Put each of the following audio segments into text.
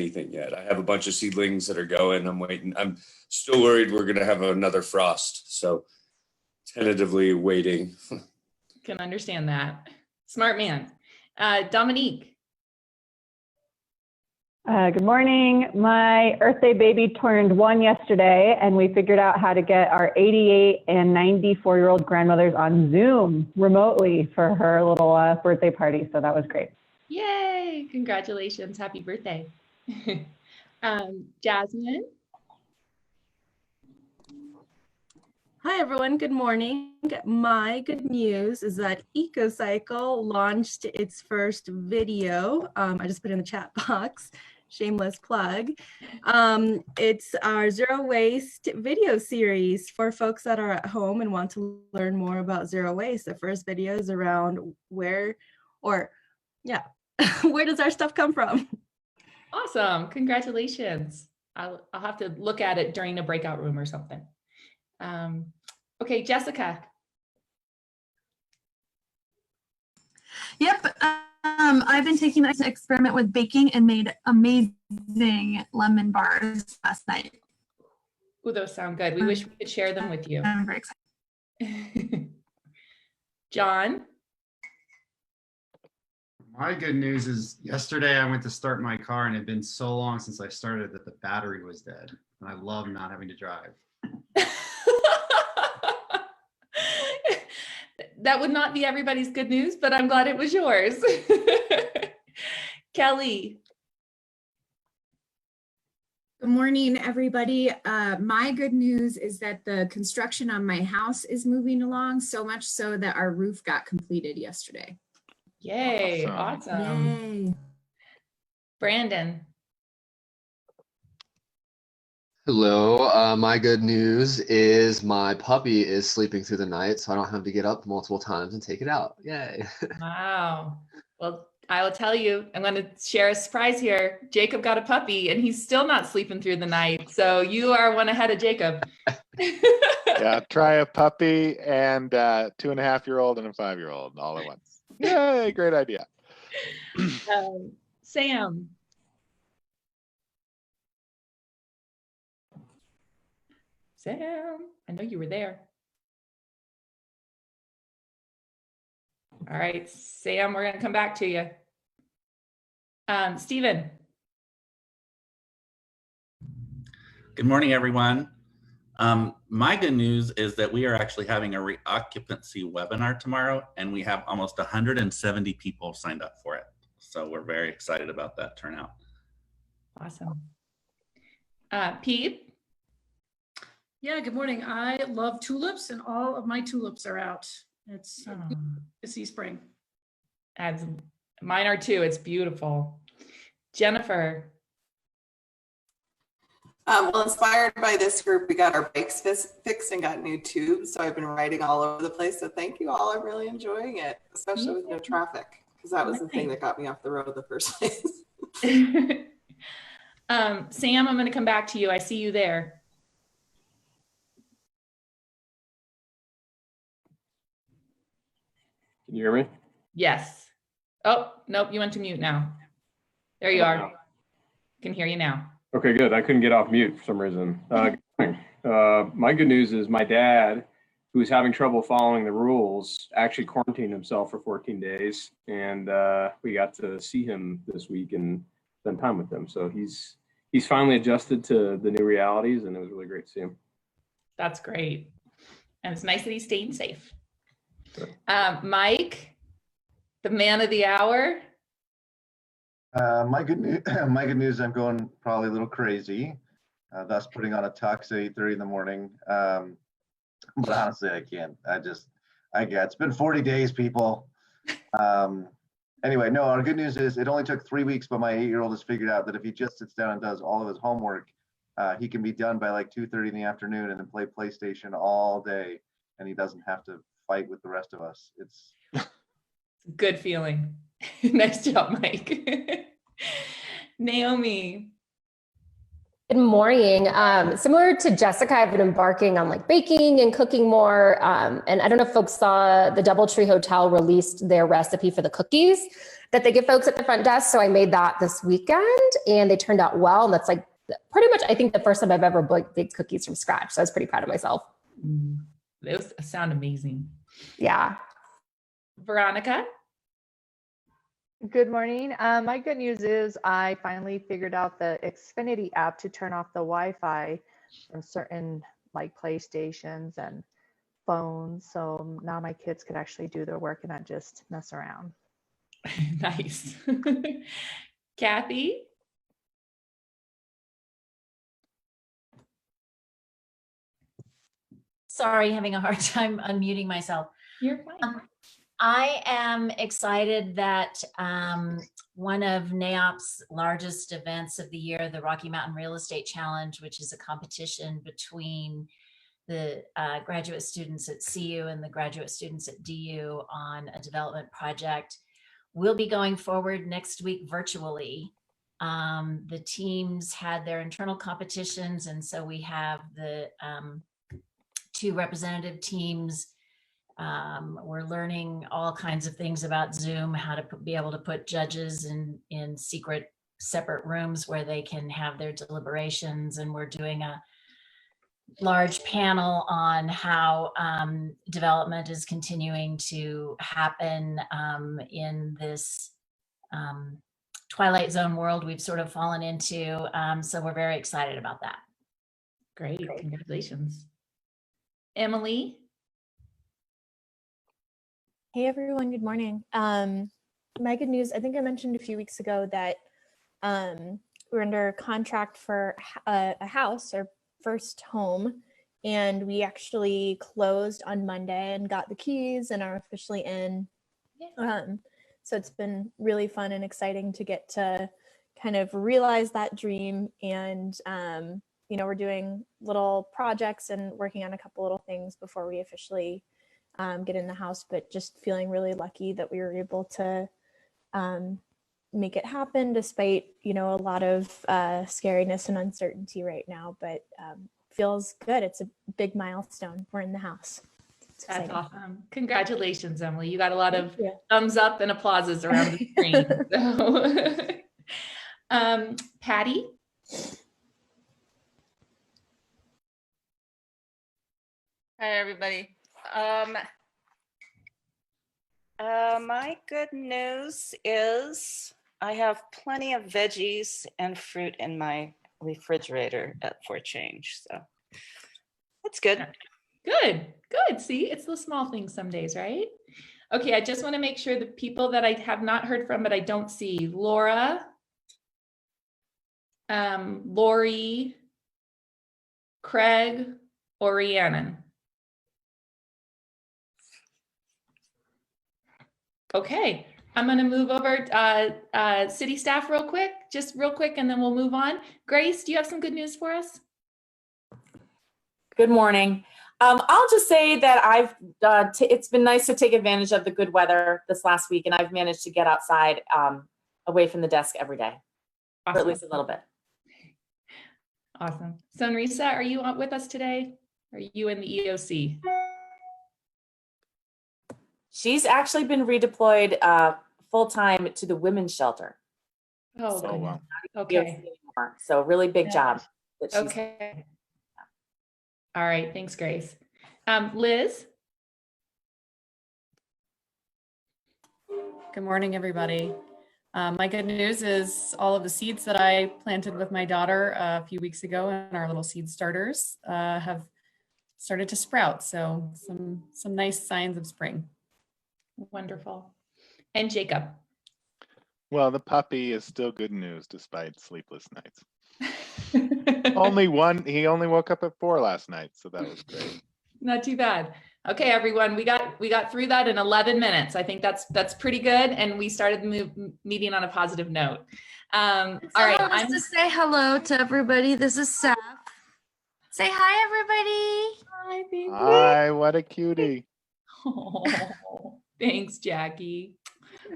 anything yet. I have a bunch of seedlings that are going. I'm waiting. I'm still worried we're going to have another frost. So tentatively waiting. Can understand that. Smart man. Dominique. Good morning. My Earth Day baby turned 1 yesterday, and we figured out how to get our 88 and 94-year-old grandmothers on Zoom remotely for her little birthday party. So that was great. Yay! Congratulations. Happy birthday. Jasmine. Hi, everyone. Good morning. My good news is that EcoCycle launched its first video. I just put it in the chat box. Shameless plug. It's our zero waste video series for folks that are at home and want to learn more about zero waste. The first video is around where does our stuff come from? Awesome. Congratulations. I'll have to look at it during a breakout room or something. Okay, Jessica. Yep. I've been taking this experiment with baking and made amazing lemon bars last night. Oh, those sound good. We wish we could share them with you. I'm very excited. John. My good news is yesterday I went to start my car and it had been so long since I started that the battery was dead. And I love not having to drive. That would not be everybody's good news, but I'm glad it was yours. Kelly. Good morning, everybody. My good news is that the construction on my house is moving along, so much so that our roof got completed yesterday. Yay, awesome. Yay. Brandon. Hello, my good news is my puppy is sleeping through the night, so I don't have to get up multiple times and take it out. Yay. Wow. Well, I will tell you, I'm going to share a surprise here. Jacob got a puppy and he's still not sleeping through the night. So you are one ahead of Jacob. Yeah, try a puppy and 2.5-year-old and a 5-year-old all at once. Yay, great idea. Sam. Sam, I know you were there. All right, Sam, we're going to come back to you. Stephen. Good morning, everyone. My good news is that we are actually having a reoccupancy webinar tomorrow, and we have almost 170 people signed up for it. So we're very excited about that turnout. Awesome. Pete. Yeah, good morning. I love tulips and all of my tulips are out. It's to see spring. As mine are too. It's beautiful. Jennifer. Well, inspired by this group, we got our bikes fixed and got new tubes. So I've been riding all over the place. So thank you all. I'm really enjoying it, especially with no traffic, because that was the thing that got me off the road in the first place. Sam, I'm going to come back to you. I see you there. Can you hear me? Yes. Oh, nope. You went to mute now. There you are. Can hear you now. Okay, good. I couldn't get off mute for some reason. Good morning. My good news is my dad, who was having trouble following the rules, actually quarantined himself for 14 days. And we got to see him this week and spend time with him. So he's finally adjusted to the new realities, and it was really great to see him. That's great. And it's nice that he's staying safe. Mike, the man of the hour. My good news, I'm going probably a little crazy, thus putting on a tux at 8:30 in the morning. But honestly, I can't. It's been 40 days, people. Anyway, no, our good news is it only took 3 weeks, but my 8-year-old has figured out that if he just sits down and does all of his homework, he can be done by like 2:30 in the afternoon and then play PlayStation all day, and he doesn't have to fight with the rest of us. It's good feeling. Nice job, Mike. Naomi. Good morning. Similar to Jessica, I've been embarking on like baking and cooking more. And I don't know if folks saw the Doubletree Hotel released their recipe for the cookies. that they give folks at the front desk. So I made that this weekend and they turned out well. And that's like pretty much, I think, the first time I've ever baked cookies from scratch. So I was pretty proud of myself. Those sound amazing. Yeah. Veronica? Good morning. My good news is I finally figured out the Xfinity app to turn off the Wi-Fi from certain like PlayStations and phones. So now my kids could actually do their work and not just mess around. Nice. Kathy? Sorry, having a hard time unmuting myself. You're fine. I am excited that one of NAOP's largest events of the year, the Rocky Mountain Real Estate Challenge, which is a competition between the graduate students at CU and the graduate students at DU on a development project, will be going forward next week virtually. The teams had their internal competitions, and so we have the 2 representative teams. We're learning all kinds of things about Zoom, how to be able to put judges in secret separate rooms where they can have their deliberations. And we're doing a large panel on how development is continuing to happen in this Twilight Zone world we've sort of fallen into. So we're very excited about that. Great, congratulations. Emily? Hey everyone, good morning. My good news, I think I mentioned a few weeks ago that we're under contract for a house, our first home, and we actually closed on Monday and got the keys and are officially in. So it's been really fun and exciting to get to kind of realize that dream. And you know, we're doing little projects and working on a couple little things before we officially get in the house, but just feeling really lucky that we were able to make it happen despite, you know, a lot of scariness and uncertainty right now, but feels good. It's a big milestone. We're in the house. That's awesome. Congratulations, Emily. You got a lot of thumbs up and applauses around the screen. So. Patty? Hi, everybody. My good news is I have plenty of veggies and fruit in my refrigerator for change. So that's good. Good. See, it's the small things some days, right? Okay, I just want to make sure the people that I have not heard from, but I don't see, Laura, Lori, Craig, or Rhiannon. Okay, I'm going to move over city staff real quick, and then we'll move on. Grace, do you have some good news for us? Good morning. I'll just say that I've it's been nice to take advantage of the good weather this last week, and I've managed to get outside away from the desk every day, or at least a little bit. Awesome. Sunrisa, are you with us today? Are you in the EOC? She's actually been redeployed full-time to the women's shelter. Oh, so, wow. Okay. So really big job. Okay. All right. Thanks, Grace. Liz? Good morning, everybody. My good news is all of the seeds that I planted with my daughter a few weeks ago and our little seed starters have started to sprout. So some nice signs of spring. Wonderful. And Jacob? Well, the puppy is still good news despite sleepless nights. He only woke up at 4 last night, so that was great. Not too bad. Okay, everyone, we got through that in 11 minutes. I think that's pretty good, and we started the meeting on a positive note. All right, I'm to say hello to everybody. This is Seth. Say hi, everybody. Hi, baby. Hi, what a cutie. Oh, thanks, Jackie.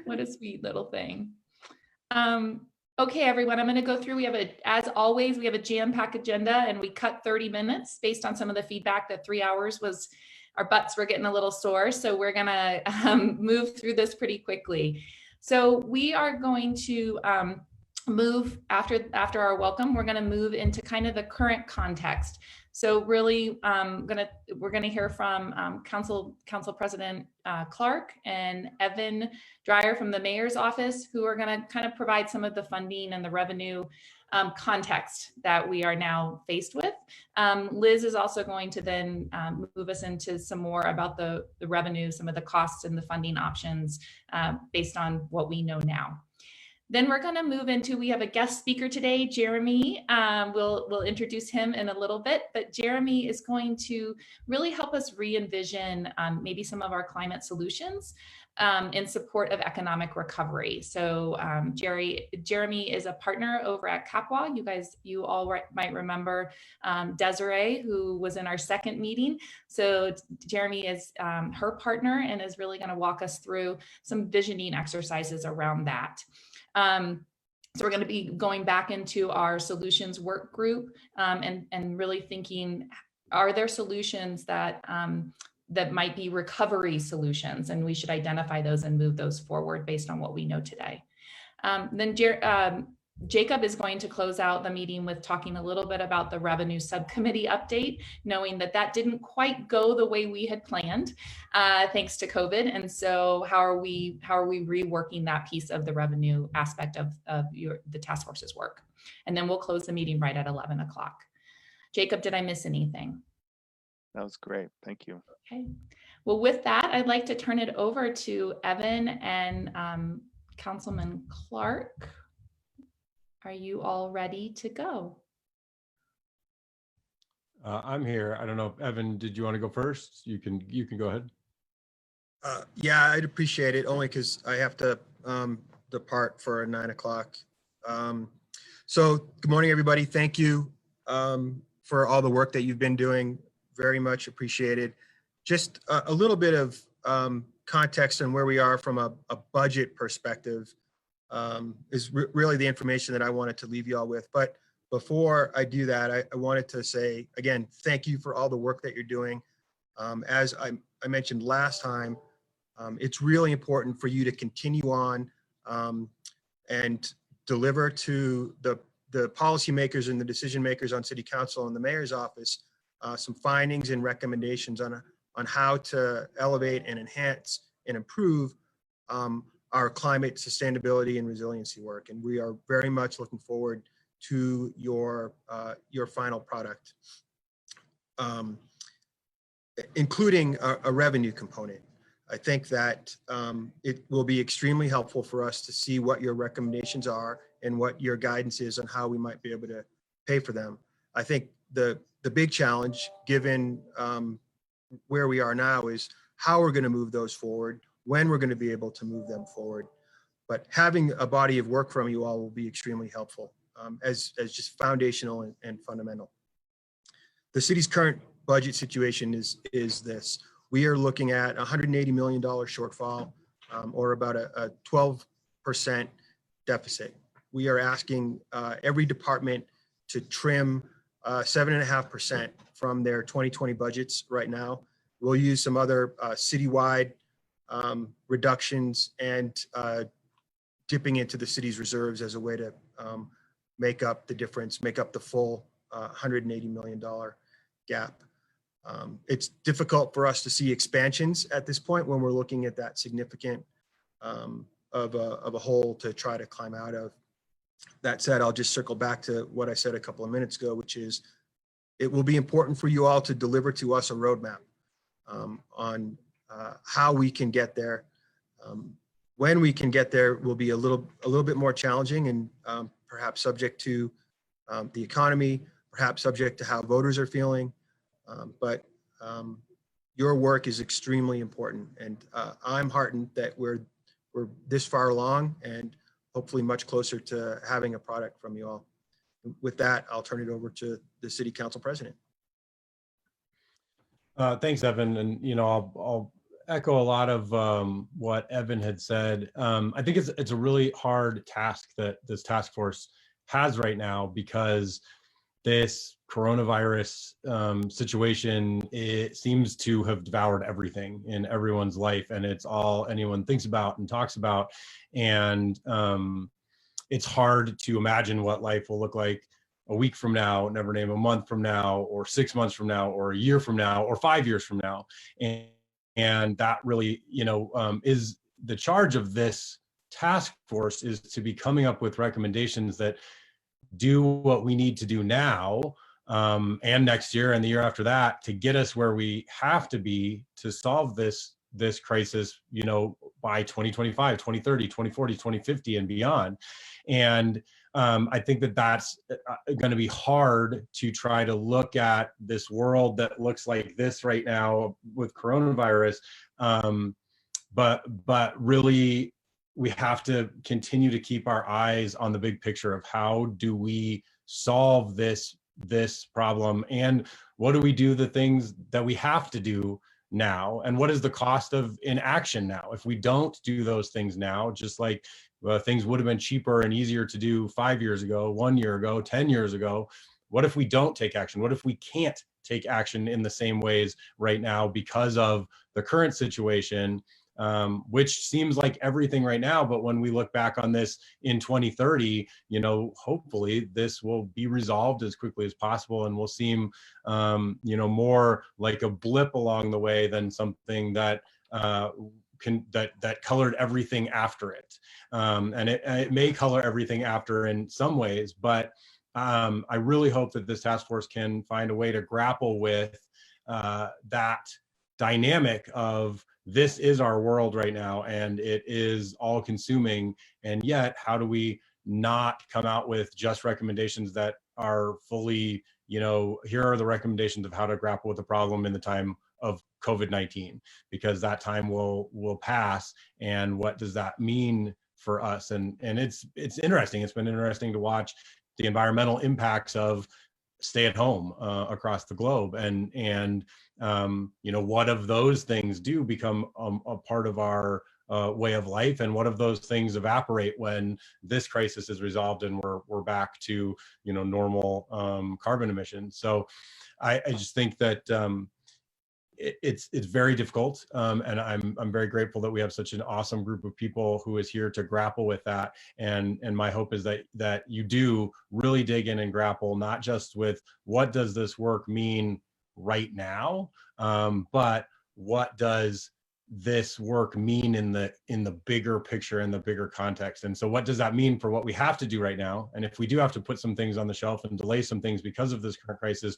What a sweet little thing. Okay, everyone, I'm going to go through. As always, we have a jam-packed agenda, and we cut 30 minutes based on some of the feedback that 3 hours was, our butts were getting a little sore. So we're going to move through this pretty quickly. So we are going to move after our welcome. We're going to move into kind of the current context. So really, we're gonna hear from Council President Clark and Evan Dreyer from the Mayor's Office, who are going to kind of provide some of the funding and the revenue context that we are now faced with. Liz is also going to then move us into some more about the revenue, some of the costs and the funding options based on what we know now. Then we're going to move into, we have a guest speaker today, Jeremy. We'll introduce him in a little bit, but Jeremy is going to really help us re-envision maybe some of our climate solutions in support of economic recovery. So Jeremy is a partner over at Capwa. You all might remember Desiree, who was in our second meeting. So Jeremy is her partner and is really going to walk us through some visioning exercises around that. So we're going to be going back into our solutions work group and really thinking, are there solutions that might be recovery solutions, and we should identify those and move those forward based on what we know today. Then Jacob is going to close out the meeting with talking a little bit about the revenue subcommittee update, knowing that didn't quite go the way we had planned, thanks to COVID. And so how are we reworking that piece of the revenue aspect of the task force's work? And then we'll close the meeting right at 11 o'clock. Jacob, did I miss anything? That was great. Thank you. Okay. Well, with that, I'd like to turn it over to Evan and Councilman Clark. Are you all ready to go? I'm here. I don't know, Evan, did you want to go first? You can go ahead. Yeah, I'd appreciate it, only because I have to depart for 9 o'clock. So good morning, everybody. Thank you for all the work that you've been doing. Very much appreciated. Just a little bit of context on where we are from a budget perspective is really the information that I wanted to leave you all with. But before I do that, I wanted to say, again, thank you for all the work that you're doing. As I mentioned last time, it's really important for you to continue on and deliver to the policymakers and the decision makers on City Council and the Mayor's Office some findings and recommendations on how to elevate and enhance and improve our climate sustainability and resiliency work. And we are very much looking forward to your final product, including a revenue component. I think that it will be extremely helpful for us to see what your recommendations are and what your guidance is on how we might be able to pay for them. I think the big challenge, given where we are now, is how we're going to move those forward, when we're going to be able to move them forward. But having a body of work from you all will be extremely helpful as just foundational and fundamental. The city's current budget situation is this. We are looking at $180 million shortfall, or about a 12% deficit. We are asking every department to trim 7.5% from their 2020 budgets right now. We'll use some other citywide reductions and dipping into the city's reserves as a way to make up the difference, make up the full $180 million gap. It's difficult for us to see expansions at this point when we're looking at that significant of a hole to try to climb out of. That said, I'll just circle back to what I said a couple of minutes ago, which is it will be important for you all to deliver to us a roadmap on how we can get there. When we can get there will be a little bit more challenging and perhaps subject to the economy, perhaps subject to how voters are feeling. But your work is extremely important, and I'm heartened that we're this far along and hopefully much closer to having a product from you all. With that, I'll turn it over to the City Council President. Thanks, Evan. And I'll echo a lot of what Evan had said. I think it's a really hard task that this task force has right now, because this coronavirus situation, it seems to have devoured everything in everyone's life, and it's all anyone thinks about and talks about. And it's hard to imagine what life will look like a week from now, never name a month from now, or 6 months from now, or a year from now, or 5 years from now. And that really, is the charge of this task force, is to be coming up with recommendations that do what we need to do now, and next year and the year after that, to get us where we have to be to solve this crisis, by 2025, 2030, 2040, 2050 and beyond. And I think that that's going to be hard to try to look at this world that looks like this right now with coronavirus. But really, we have to continue to keep our eyes on the big picture of how do we solve this problem, and what do we do the things that we have to do now, and what is the cost of inaction now if we don't do those things now, just like things would have been cheaper and easier to do 5 years ago, 1 year ago, 10 years ago. What if we don't take action? What if we can't take action in the same ways right now because of the current situation, which seems like everything right now, but when we look back on this in 2030, hopefully this will be resolved as quickly as possible, and will seem, more like a blip along the way than something that that colored everything after it. And it may color everything after in some ways, but I really hope that this task force can find a way to grapple with that dynamic of, this is our world right now, and it is all consuming. And yet, how do we not come out with just recommendations that are fully, here are the recommendations of how to grapple with the problem in the time of COVID-19, because that time will pass. And what does that mean for us? And it's interesting. It's been interesting to watch the environmental impacts of stay at home across the globe, and what of those things do become a part of our way of life, and what of those things evaporate when this crisis is resolved and we're back to normal carbon emissions. So I just think that it's very difficult, and I'm very grateful that we have such an awesome group of people who is here to grapple with that. And my hope is that you do really dig in and grapple, not just with what does this work mean right now, but what does this work mean in the bigger picture, in the bigger context. And so what does that mean for what we have to do right now? And if we do have to put some things on the shelf and delay some things because of this current crisis,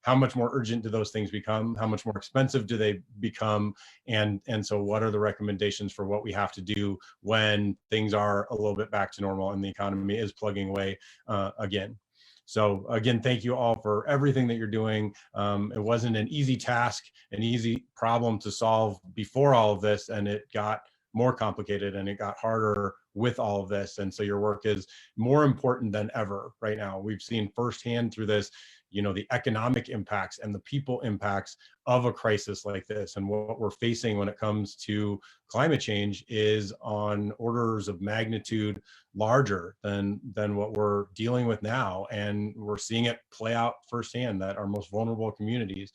how much more urgent do those things become? How much more expensive do they become? And so what are the recommendations for what we have to do when things are a little bit back to normal and the economy is plugging away again? So again, thank you all for everything that you're doing. It wasn't an easy task, an easy problem to solve before all of this, and it got more complicated and it got harder with all of this. And so your work is more important than ever right now. We've seen firsthand through this, the economic impacts and the people impacts of a crisis like this. And what we're facing when it comes to climate change is on orders of magnitude larger than what we're dealing with now. And we're seeing it play out firsthand, that our most vulnerable communities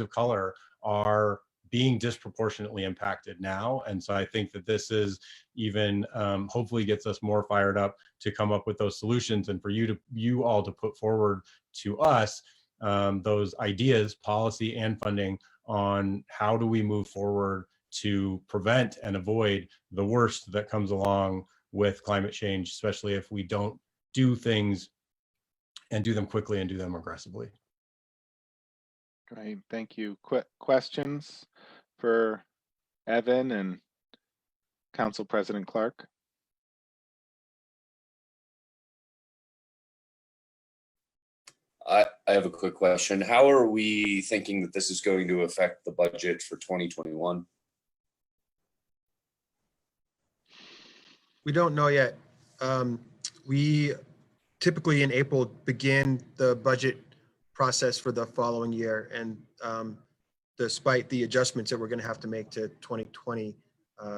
of color, are being disproportionately impacted now. And so I think that this is even hopefully gets us more fired up to come up with those solutions, and for you all to put forward to us those ideas, policy and funding, on how do we move forward to prevent and avoid the worst that comes along with climate change, especially if we don't do things and do them quickly and do them aggressively. Great, thank you. Questions for Evan and Council President Clark? I have a quick question. How are we thinking that this is going to affect the budget for 2021? We don't know yet. We typically in April begin the budget process for the following year, and despite the adjustments that we're going to have to make to 2020,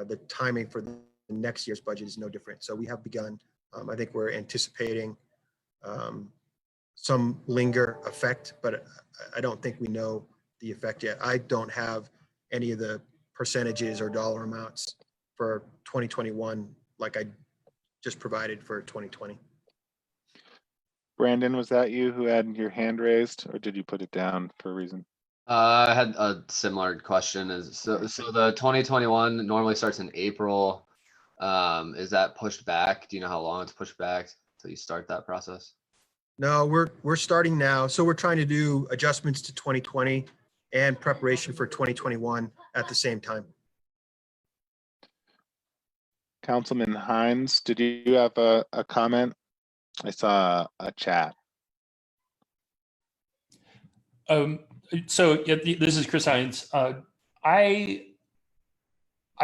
the timing for the next year's budget is no different. So we have begun. I think we're anticipating some linger effect, but I don't think we know the effect yet. I don't have any of the percentages or dollar amounts for 2021 like I just provided for 2020. Brandon, was that you who had your hand raised, or did you put it down for a reason? I had a similar question. So the 2021 normally starts in April. Is that pushed back? Do you know how long it's pushed back till you start that process? No, we're starting now. So we're trying to do adjustments to 2020 and preparation for 2021 at the same time. Councilman Hines, did you have a comment? I saw a chat. So yeah, this is Chris Hines. I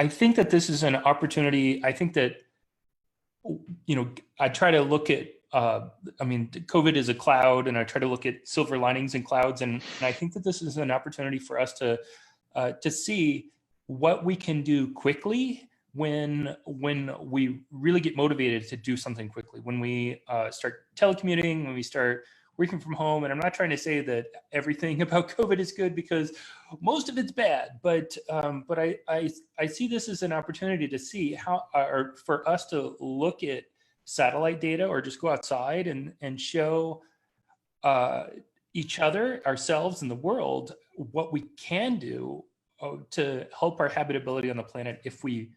think that this is an opportunity. I think that, you know, I try to look at, I mean, COVID is a cloud, and I try to look at silver linings in clouds. And I think that this is an opportunity for us to see what we can do quickly when we really get motivated to do something quickly, when we start telecommuting, when we start working from home. And I'm not trying to say that everything about COVID is good, because most of it's bad, but I see this as an opportunity to see how, or for us to look at satellite data, or just go outside and show each other, ourselves, and the world what we can do to help our habitability on the planet if we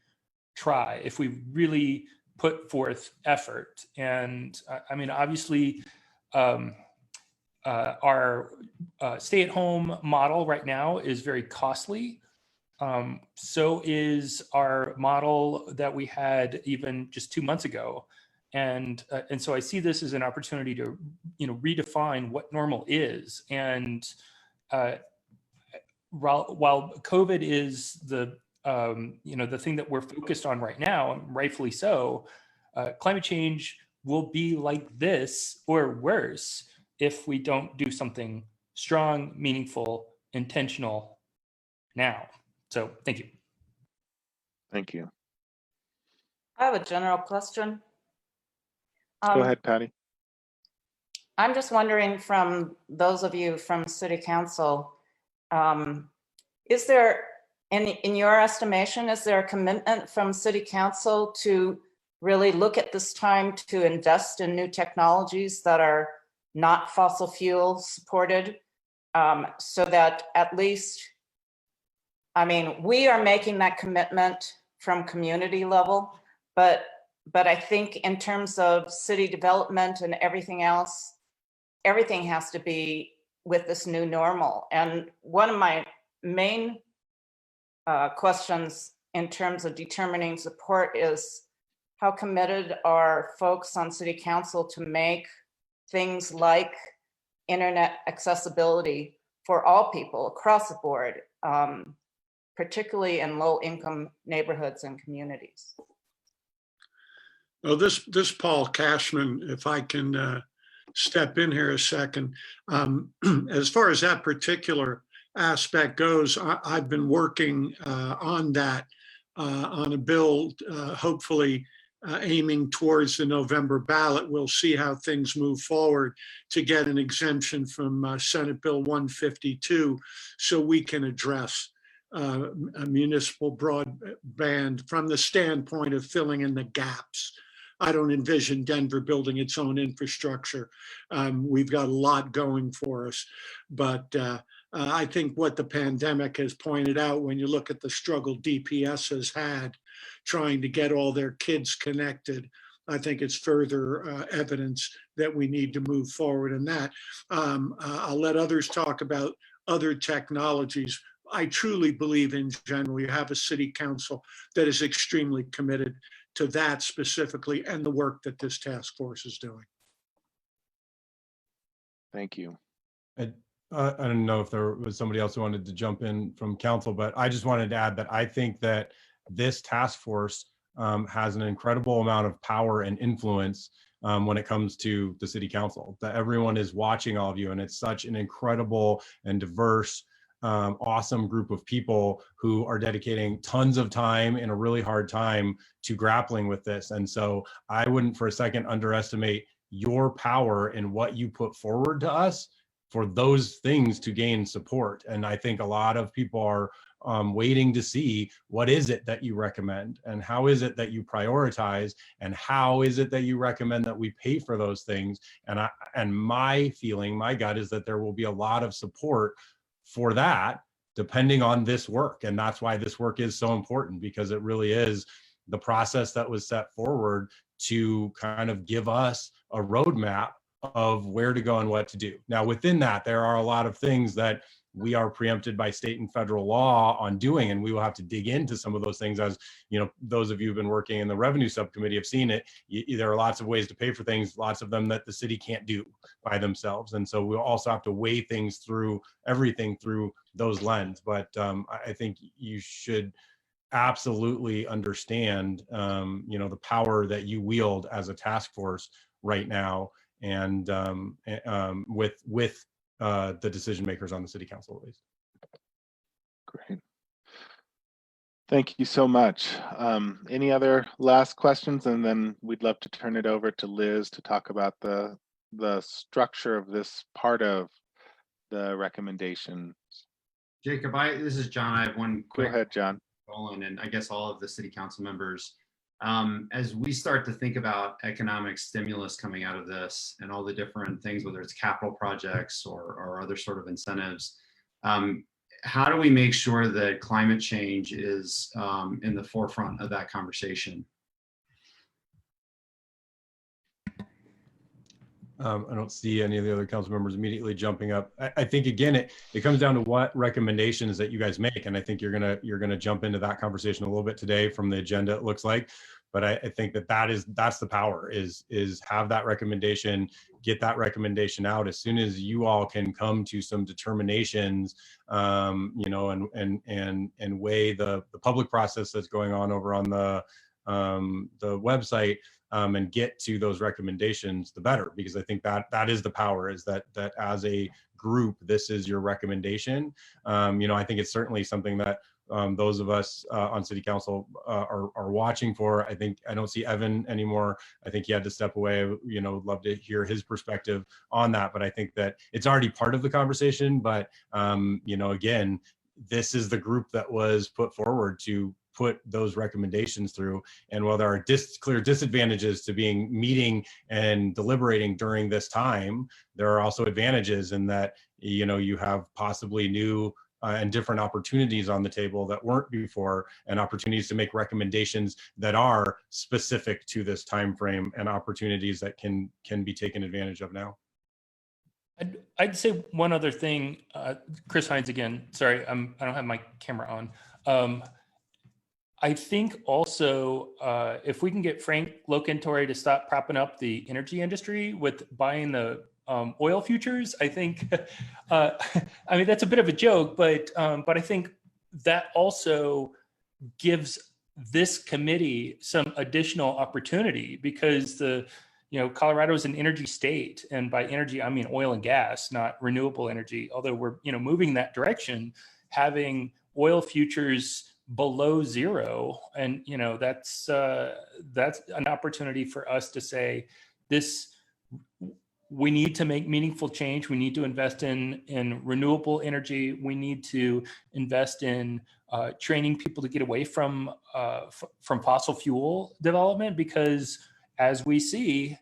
try, if we really put forth effort. And I mean, obviously, our stay-at-home model right now is very costly. So is our model that we had even just 2 months ago. And so I see this as an opportunity to, you know, redefine what normal is. And while COVID is the, you know, the thing that we're focused on right now, and rightfully so, climate change will be like this or worse if we don't do something strong, meaningful, intentional now. So thank you. Thank you. I have a general question. Go ahead, Patty. I'm just wondering, from those of you from City Council, is there, in your estimation, is there a commitment from City Council to really look at this time to invest in new technologies that are not fossil fuel supported, so that at least, I mean, we are making that commitment from community level, but I think in terms of city development and everything else, everything has to be with this new normal. And one of my main questions in terms of determining support is, how committed are folks on City Council to make things like internet accessibility for all people across the board, particularly in low-income neighborhoods and communities? Well, this Paul Cashman, if I can step in here a second. As far as that particular aspect goes, I've been working on that, on a bill, hopefully aiming towards the November ballot. We'll see how things move forward to get an exemption from Senate Bill 152, so we can address a municipal broadband from the standpoint of filling in the gaps. I don't envision Denver building its own infrastructure. We've got a lot going for us, but I think what the pandemic has pointed out, when you look at the struggle DPS has had trying to get all their kids connected, I think it's further evidence that we need to move forward in that. I'll let others talk about other technologies. I truly believe in general, you have a city council that is extremely committed to that specifically, and the work that this task force is doing. Thank you. I don't know if there was somebody else who wanted to jump in from council, but I just wanted to add that I think that this task force has an incredible amount of power and influence when it comes to the city council, that everyone is watching all of you, and it's such an incredible and diverse, awesome group of people who are dedicating tons of time in a really hard time to grappling with this. And so I wouldn't for a second underestimate your power and what you put forward to us for those things to gain support. And I think a lot of people are waiting to see, what is it that you recommend, and how is it that you prioritize, and how is it that you recommend that we pay for those things. And my feeling, my gut, is that there will be a lot of support for that depending on this work. And that's why this work is so important, because it really is the process that was set forward to kind of give us a roadmap of where to go and what to do. Now, within that, there are a lot of things that we are preempted by state and federal law on doing, and we will have to dig into some of those things. As you know, those of you who've been working in the revenue subcommittee have seen it. There are lots of ways to pay for things, lots of them that the city can't do by themselves. And so we'll also have to weigh things through, everything through those lenses. But I think you should absolutely understand, the power that you wield as a task force right now, and with the decision makers on the city council, at least. Great. Thank you so much. Any other last questions? And then we'd love to turn it over to Liz to talk about the structure of this part of the recommendation. Jacob, this is John. I have one quick. Go ahead, John. And I guess all of the city council members, as we start to think about economic stimulus coming out of this and all the different things, whether it's capital projects or other sort of incentives, how do we make sure that climate change is in the forefront of that conversation? I don't see any of the other council members immediately jumping up. I think, again, it comes down to what recommendations that you guys make, and I think you're gonna jump into that conversation a little bit today from the agenda, it looks like. But I think that's the power, is have that recommendation, get that recommendation out as soon as you all can come to some determinations, and weigh the public process that's going on over on the website, and get to those recommendations, the better, because I think that is the power, is that as a group, this is your recommendation. I think it's certainly something that those of us on city council are watching for. I don't see Evan anymore. I think he had to step away. Love to hear his perspective on that, but I think that it's already part of the conversation. But again, this is the group that was put forward to put those recommendations through. And while there are clear disadvantages to meeting and deliberating during this time, there are also advantages in that, you have possibly new and different opportunities on the table that weren't before, and opportunities to make recommendations that are specific to this time frame, and opportunities that can be taken advantage of now. I'd say one other thing, Chris Hines again, sorry, I don't have my camera on. I think also, if we can get Frank Locantori to stop propping up the energy industry with buying the oil futures, I think, that's a bit of a joke, but I think that also gives this committee some additional opportunity, because Colorado is an energy state, and by energy I mean oil and gas, not renewable energy. Although we're moving that direction, having oil futures below zero, and that's an opportunity for us to say, we need to make meaningful change. We need to invest in renewable energy. We need to invest in training people to get away from fossil fuel development, because as we see,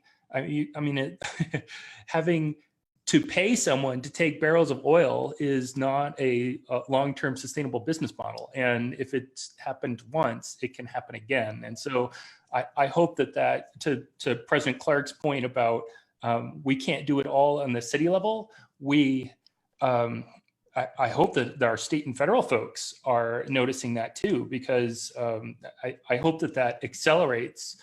having to pay someone to take barrels of oil is not a long-term sustainable business model. And if it's happened once, it can happen again. And so I hope that to President Clark's point about we can't do it all on the city level, I hope that our state and federal folks are noticing that too, because I hope that accelerates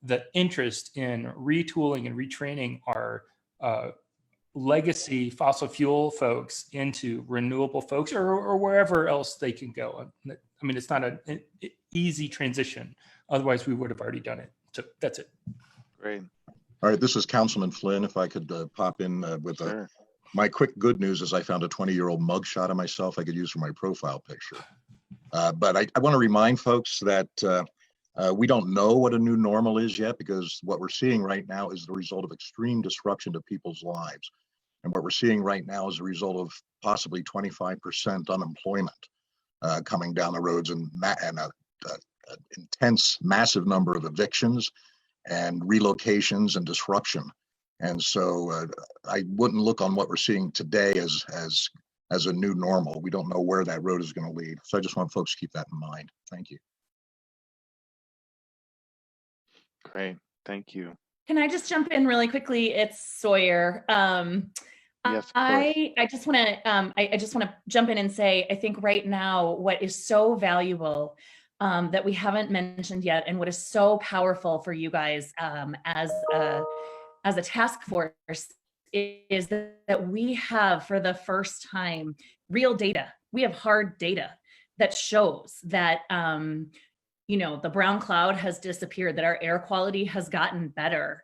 the interest in retooling and retraining our legacy fossil fuel folks into renewable folks, or wherever else they can go. It's not an easy transition. Otherwise, we would have already done it. So that's it. Great. All right, this is Councilman Flynn. If I could pop in with my quick good news is I found a 20-year-old mugshot of myself I could use for my profile picture. But I want to remind folks that We don't know what a new normal is yet, because what we're seeing right now is the result of extreme disruption to people's lives. And what we're seeing right now is a result of possibly 25% unemployment coming down the roads, and an intense, massive number of evictions and relocations and disruption. And so I wouldn't look on what we're seeing today as a new normal. We don't know where that road is going to lead. So I just want folks to keep that in mind. Thank you. Great, thank you. Can I just jump in really quickly? It's Sawyer. Yes, I just want to jump in and say, I think right now what is so valuable that we haven't mentioned yet, and what is so powerful for you guys as a task force, is that we have, for the first time, real data. We have hard data that shows that the brown cloud has disappeared, that our air quality has gotten better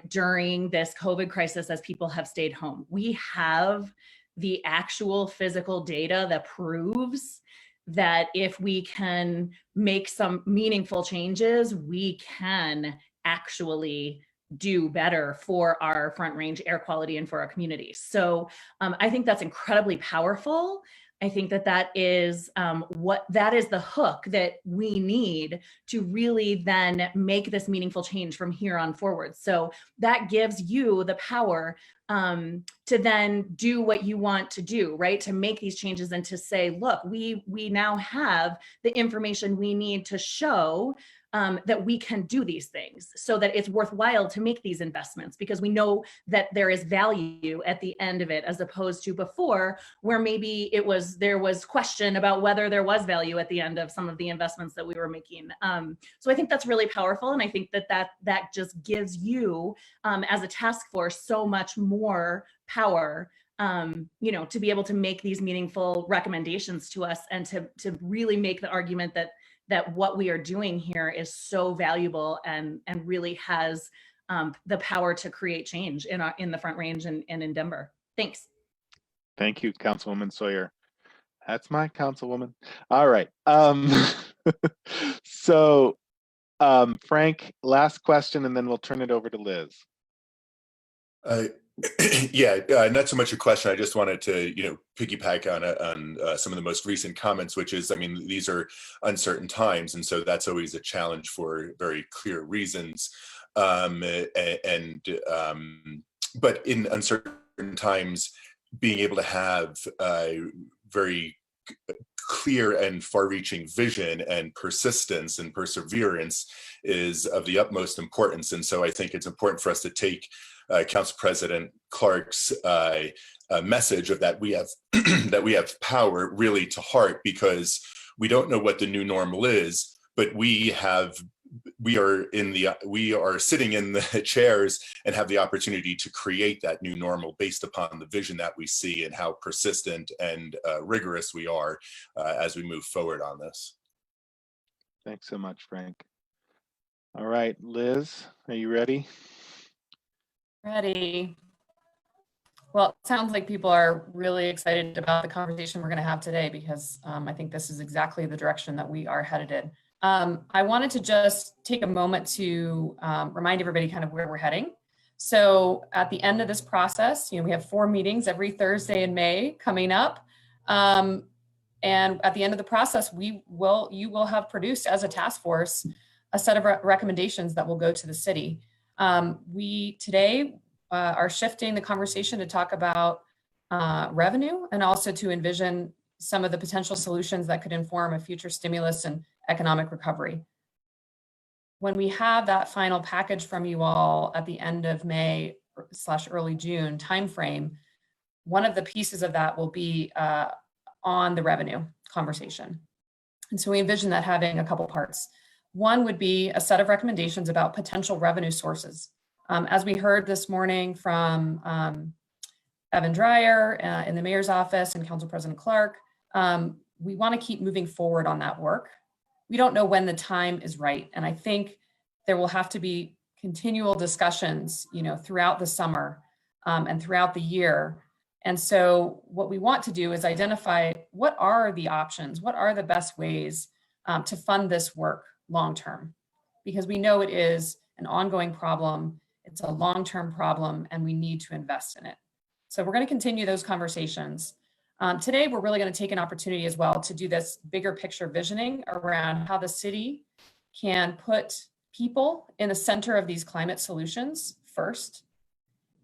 during this COVID crisis as people have stayed home. We have the actual physical data that proves that if we can make some meaningful changes, we can actually do better for our Front Range air quality and for our communities. So I think that's incredibly powerful. I think that is the hook that we need to really then make this meaningful change from here on forward. So that gives you the power to then do what you want to do, right? To make these changes and to say, look, we now have the information we need to show that we can do these things, so that it's worthwhile to make these investments, because we know that there is value at the end of it, as opposed to before, where maybe there was question about whether there was value at the end of some of the investments that we were making. So I think that's really powerful, and I think that just gives you as a task force so much more power to be able to make these meaningful recommendations to us, and to really make the argument that what we are doing here is so valuable and really has the power to create change in the Front Range and in Denver. Thanks. Thank you, Councilwoman Sawyer. That's my councilwoman. All right. So Frank, last question, and then we'll turn it over to Liz. Yeah, not so much a question. I just wanted to, piggyback on some of the most recent comments, which is, these are uncertain times, and so that's always a challenge for very clear reasons. But in uncertain times, being able to have a very clear and far-reaching vision and persistence and perseverance is of the utmost importance. And so I think it's important for us to take Council President Clark's message of that we have that we have power really to heart, because we don't know what the new normal is, but we are sitting in the chairs and have the opportunity to create that new normal based upon the vision that we see and how persistent and rigorous we are as we move forward on this. Thanks so much, Frank. All right, Liz, are you ready? Ready. Well, it sounds like people are really excited about the conversation we're going to have today, because I think this is exactly the direction that we are headed in. I wanted to just take a moment to remind everybody kind of where we're heading. So at the end of this process, we have 4 meetings every Thursday in May coming up. And at the end of the process, you will have produced as a task force a set of recommendations that will go to the city. We today are shifting the conversation to talk about revenue, and also to envision some of the potential solutions that could inform a future stimulus and economic recovery. When we have that final package from you all at the end of May / early June timeframe, one of the pieces of that will be on the revenue conversation. And so we envision that having a couple parts. One would be a set of recommendations about potential revenue sources. As we heard this morning from Evan Dreyer in the mayor's office and Council President Clark, we want to keep moving forward on that work. We don't know when the time is right. And I think there will have to be continual discussions, throughout the summer and throughout the year. And so what we want to do is identify what are the options, what are the best ways to fund this work long-term, because we know it is an ongoing problem. It's a long-term problem, and we need to invest in it. So we're going to continue those conversations. Today, we're really going to take an opportunity as well to do this bigger picture visioning around how the city can put people in the center of these climate solutions first.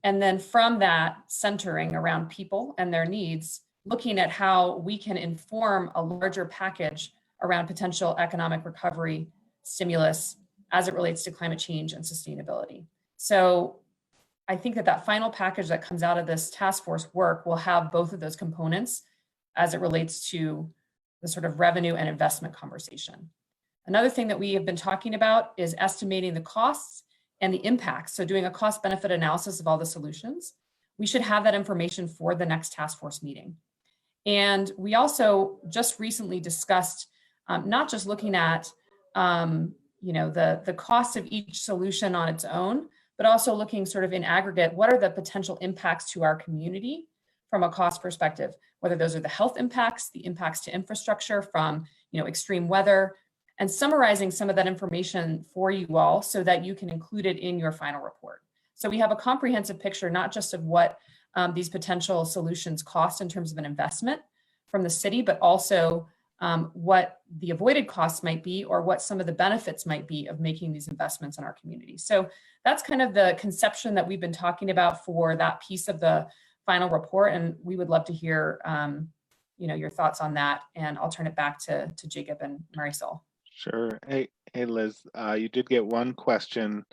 And then from that centering around people and their needs, looking at how we can inform a larger package around potential economic recovery stimulus as it relates to climate change and sustainability. So I think that that final package that comes out of this task force work will have both of those components as it relates to the sort of revenue and investment conversation. Another thing that we have been talking about is estimating the costs and the impacts. So doing a cost benefit analysis of all the solutions. We should have that information for the next task force meeting. And we also just recently discussed not just looking at the cost of each solution on its own, but also looking sort of in aggregate, what are the potential impacts to our community from a cost perspective, whether those are the health impacts, the impacts to infrastructure from extreme weather, and summarizing some of that information for you all so that you can include it in your final report. So we have a comprehensive picture, not just of what these potential solutions cost in terms of an investment from the city, but also what the avoided costs might be or what some of the benefits might be of making these investments in our community. So that's kind of the conception that we've been talking about for that piece of the final report. And we would love to hear your thoughts on that. And I'll turn it back to Jacob and Marisol. Sure. Hey, Liz, you did get one question.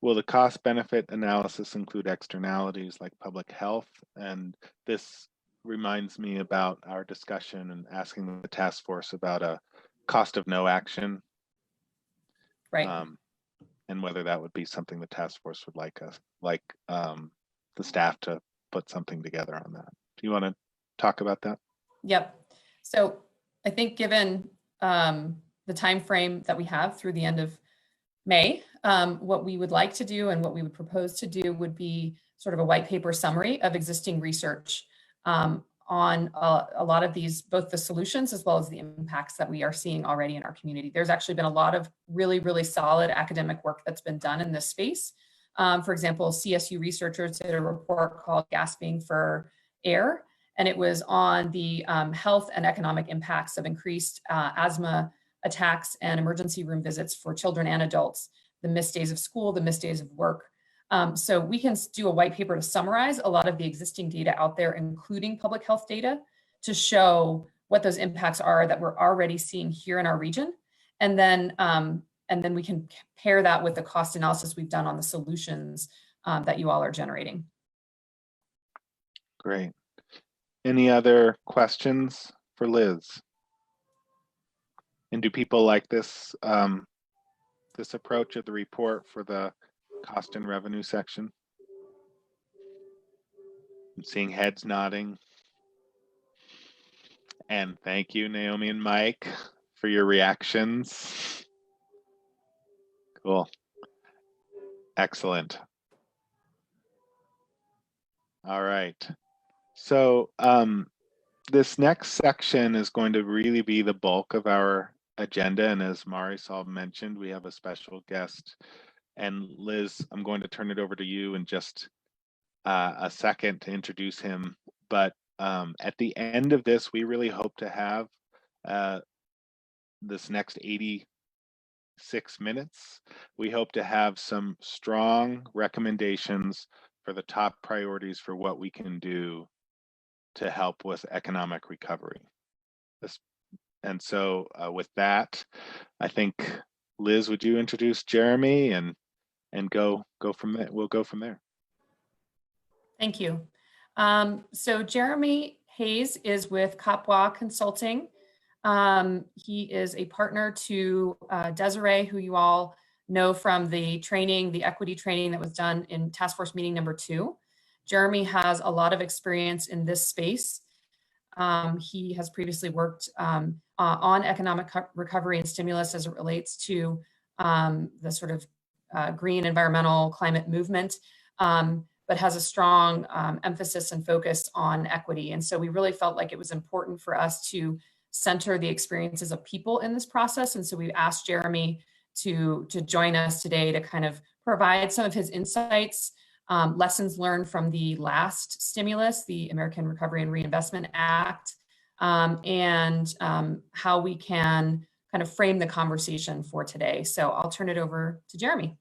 Will the cost benefit analysis include externalities like public health? And this reminds me about our discussion and asking the task force about a cost of no action. Right. And whether that would be something the task force would like the staff to put something together on that. Do you want to talk about that? Yep. So I think given the time frame that we have through the end of May, what we would like to do and what we would propose to do would be sort of a white paper summary of existing research on a lot of these, both the solutions as well as the impacts that we are seeing already in our community. There's actually been a lot of really, really solid academic work that's been done in this space. For example, CSU researchers did a report called Gasping for Air, and it was on the health and economic impacts of increased asthma attacks and emergency room visits for children and adults, the missed days of school, the missed days of work. So we can do a white paper to summarize a lot of the existing data out there, including public health data, to show what those impacts are that we're already seeing here in our region. And then we can pair that with the cost analysis we've done on the solutions that you all are generating. Great. Any other questions for Liz? And do people like this this approach of the report for the cost and revenue section? I'm seeing heads nodding. And thank you, Naomi and Mike, for your reactions. Cool. Excellent. All right. So this next section is going to really be the bulk of our agenda. And as Marisol mentioned, we have a special guest. And Liz, I'm going to turn it over to you in just a second to introduce him. But at the end of this, we really hope to have this next 86 minutes. We hope to have some strong recommendations for the top priorities for what we can do to help with economic recovery. And so with that, I think, Liz, would you introduce Jeremy and go from there? We'll go from there. Thank you. So Jeremy Hayes is with Capwa Consulting. He is a partner to Desiree, who you all know from the training, the equity training that was done in task force meeting number 2. Jeremy has a lot of experience in this space. He has previously worked on economic recovery and stimulus as it relates to the sort of green environmental climate movement, but has a strong emphasis and focus on equity. And so we really felt like it was important for us to center the experiences of people in this process. And so we've asked Jeremy to join us today to kind of provide some of his insights, lessons learned from the last stimulus, the American Recovery and Reinvestment Act, and how we can kind of frame the conversation for today. So I'll turn it over to Jeremy.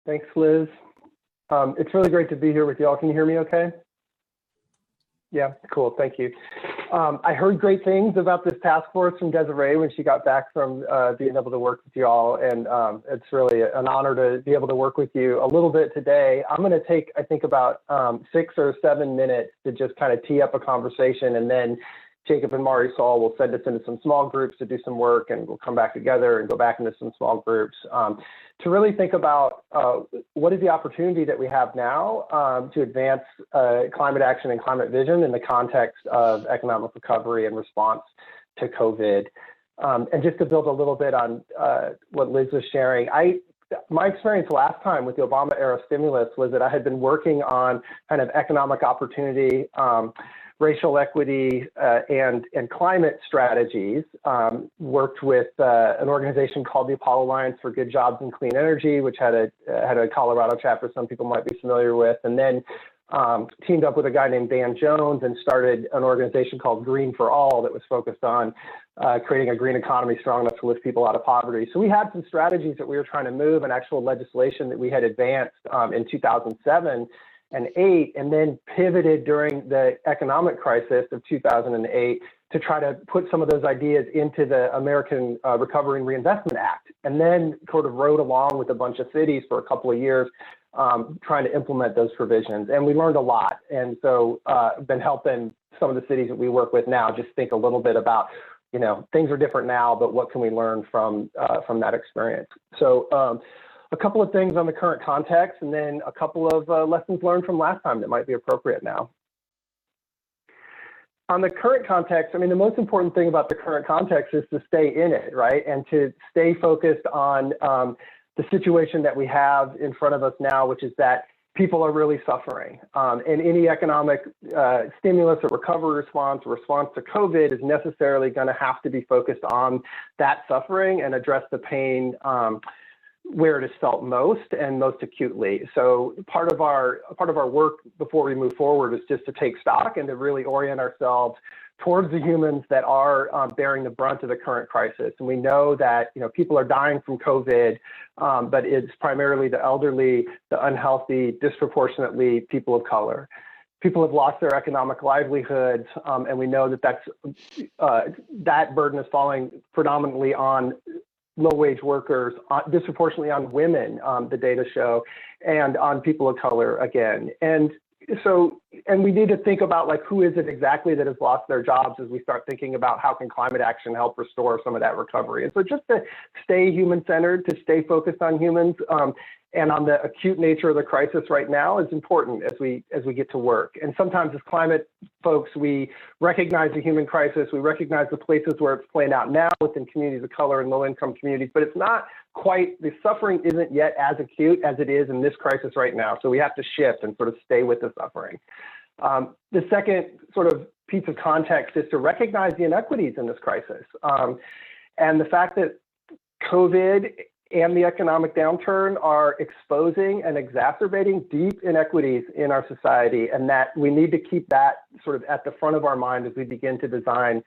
Thanks, Liz. It's really great to be here with y'all. Can you hear me okay? Yeah, cool, thank you. I heard great things about this task force from Desiree when she got back from being able to work with y'all, and it's really an honor to be able to work with you a little bit today. I'm gonna take, I think, about 6 or 7 minutes to just kind of tee up a conversation, and then Jacob and Marisol will send us into some small groups to do some work, and we'll come back together and go back into some small groups to really think about what is the opportunity that we have now to advance climate action and climate vision in the context of economic recovery and response to COVID. And just to build a little bit on what Liz was sharing, my experience last time with the Obama era stimulus was that I had been working on kind of economic opportunity, racial equity, and climate strategies. Worked with an organization called the Apollo Alliance for Good Jobs and Clean Energy, which had a Colorado chapter some people might be familiar with, and then teamed up with a guy named Dan Jones and started an organization called Green for All that was focused on creating a green economy strong enough to lift people out of poverty. So we had some strategies that we were trying to move and actual legislation that we had advanced in 2007 and 2008, and then pivoted during the economic crisis of 2008 to try to put some of those ideas into the American Recovery and Reinvestment Act, and then sort of rode along with a bunch of cities for a couple of years trying to implement those provisions. And we learned a lot. And so I've been helping some of the cities that we work with now just think a little bit about, you know, things are different now, but what can we learn from that experience? So a couple of things on the current context, and then a couple of lessons learned from last time that might be appropriate now. On the current context, I mean, the most important thing about the current context is to stay in it, right? And to stay focused on the situation that we have in front of us now, which is that people are really suffering. And any economic stimulus or recovery response or response to COVID is necessarily going to have to be focused on that suffering and address the pain where it is felt most and most acutely. So part of our work before we move forward is just to take stock and to really orient ourselves towards the humans that are bearing the brunt of the current crisis. And we know that, you know, people are dying from COVID, but it's primarily the elderly, the unhealthy, disproportionately people of color. People have lost their economic livelihoods, and we know that that burden is falling predominantly on low-wage workers, disproportionately on women, the data show, and on people of color again. And we need to think about, like, who is it exactly that has lost their jobs as we start thinking about how can climate action help restore some of that recovery. And so just to stay human-centered, to stay focused on humans and on the acute nature of the crisis right now is important as we get to work. And sometimes as climate folks, we recognize the human crisis, we recognize the places where it's playing out now within communities of color and low-income communities, but it's not quite, the suffering isn't yet as acute as it is in this crisis right now. So we have to shift and sort of stay with the suffering. The second sort of piece of context is to recognize the inequities in this crisis. And the fact that COVID and the economic downturn are exposing and exacerbating deep inequities in our society, and that we need to keep that sort of at the front of our mind as we begin to design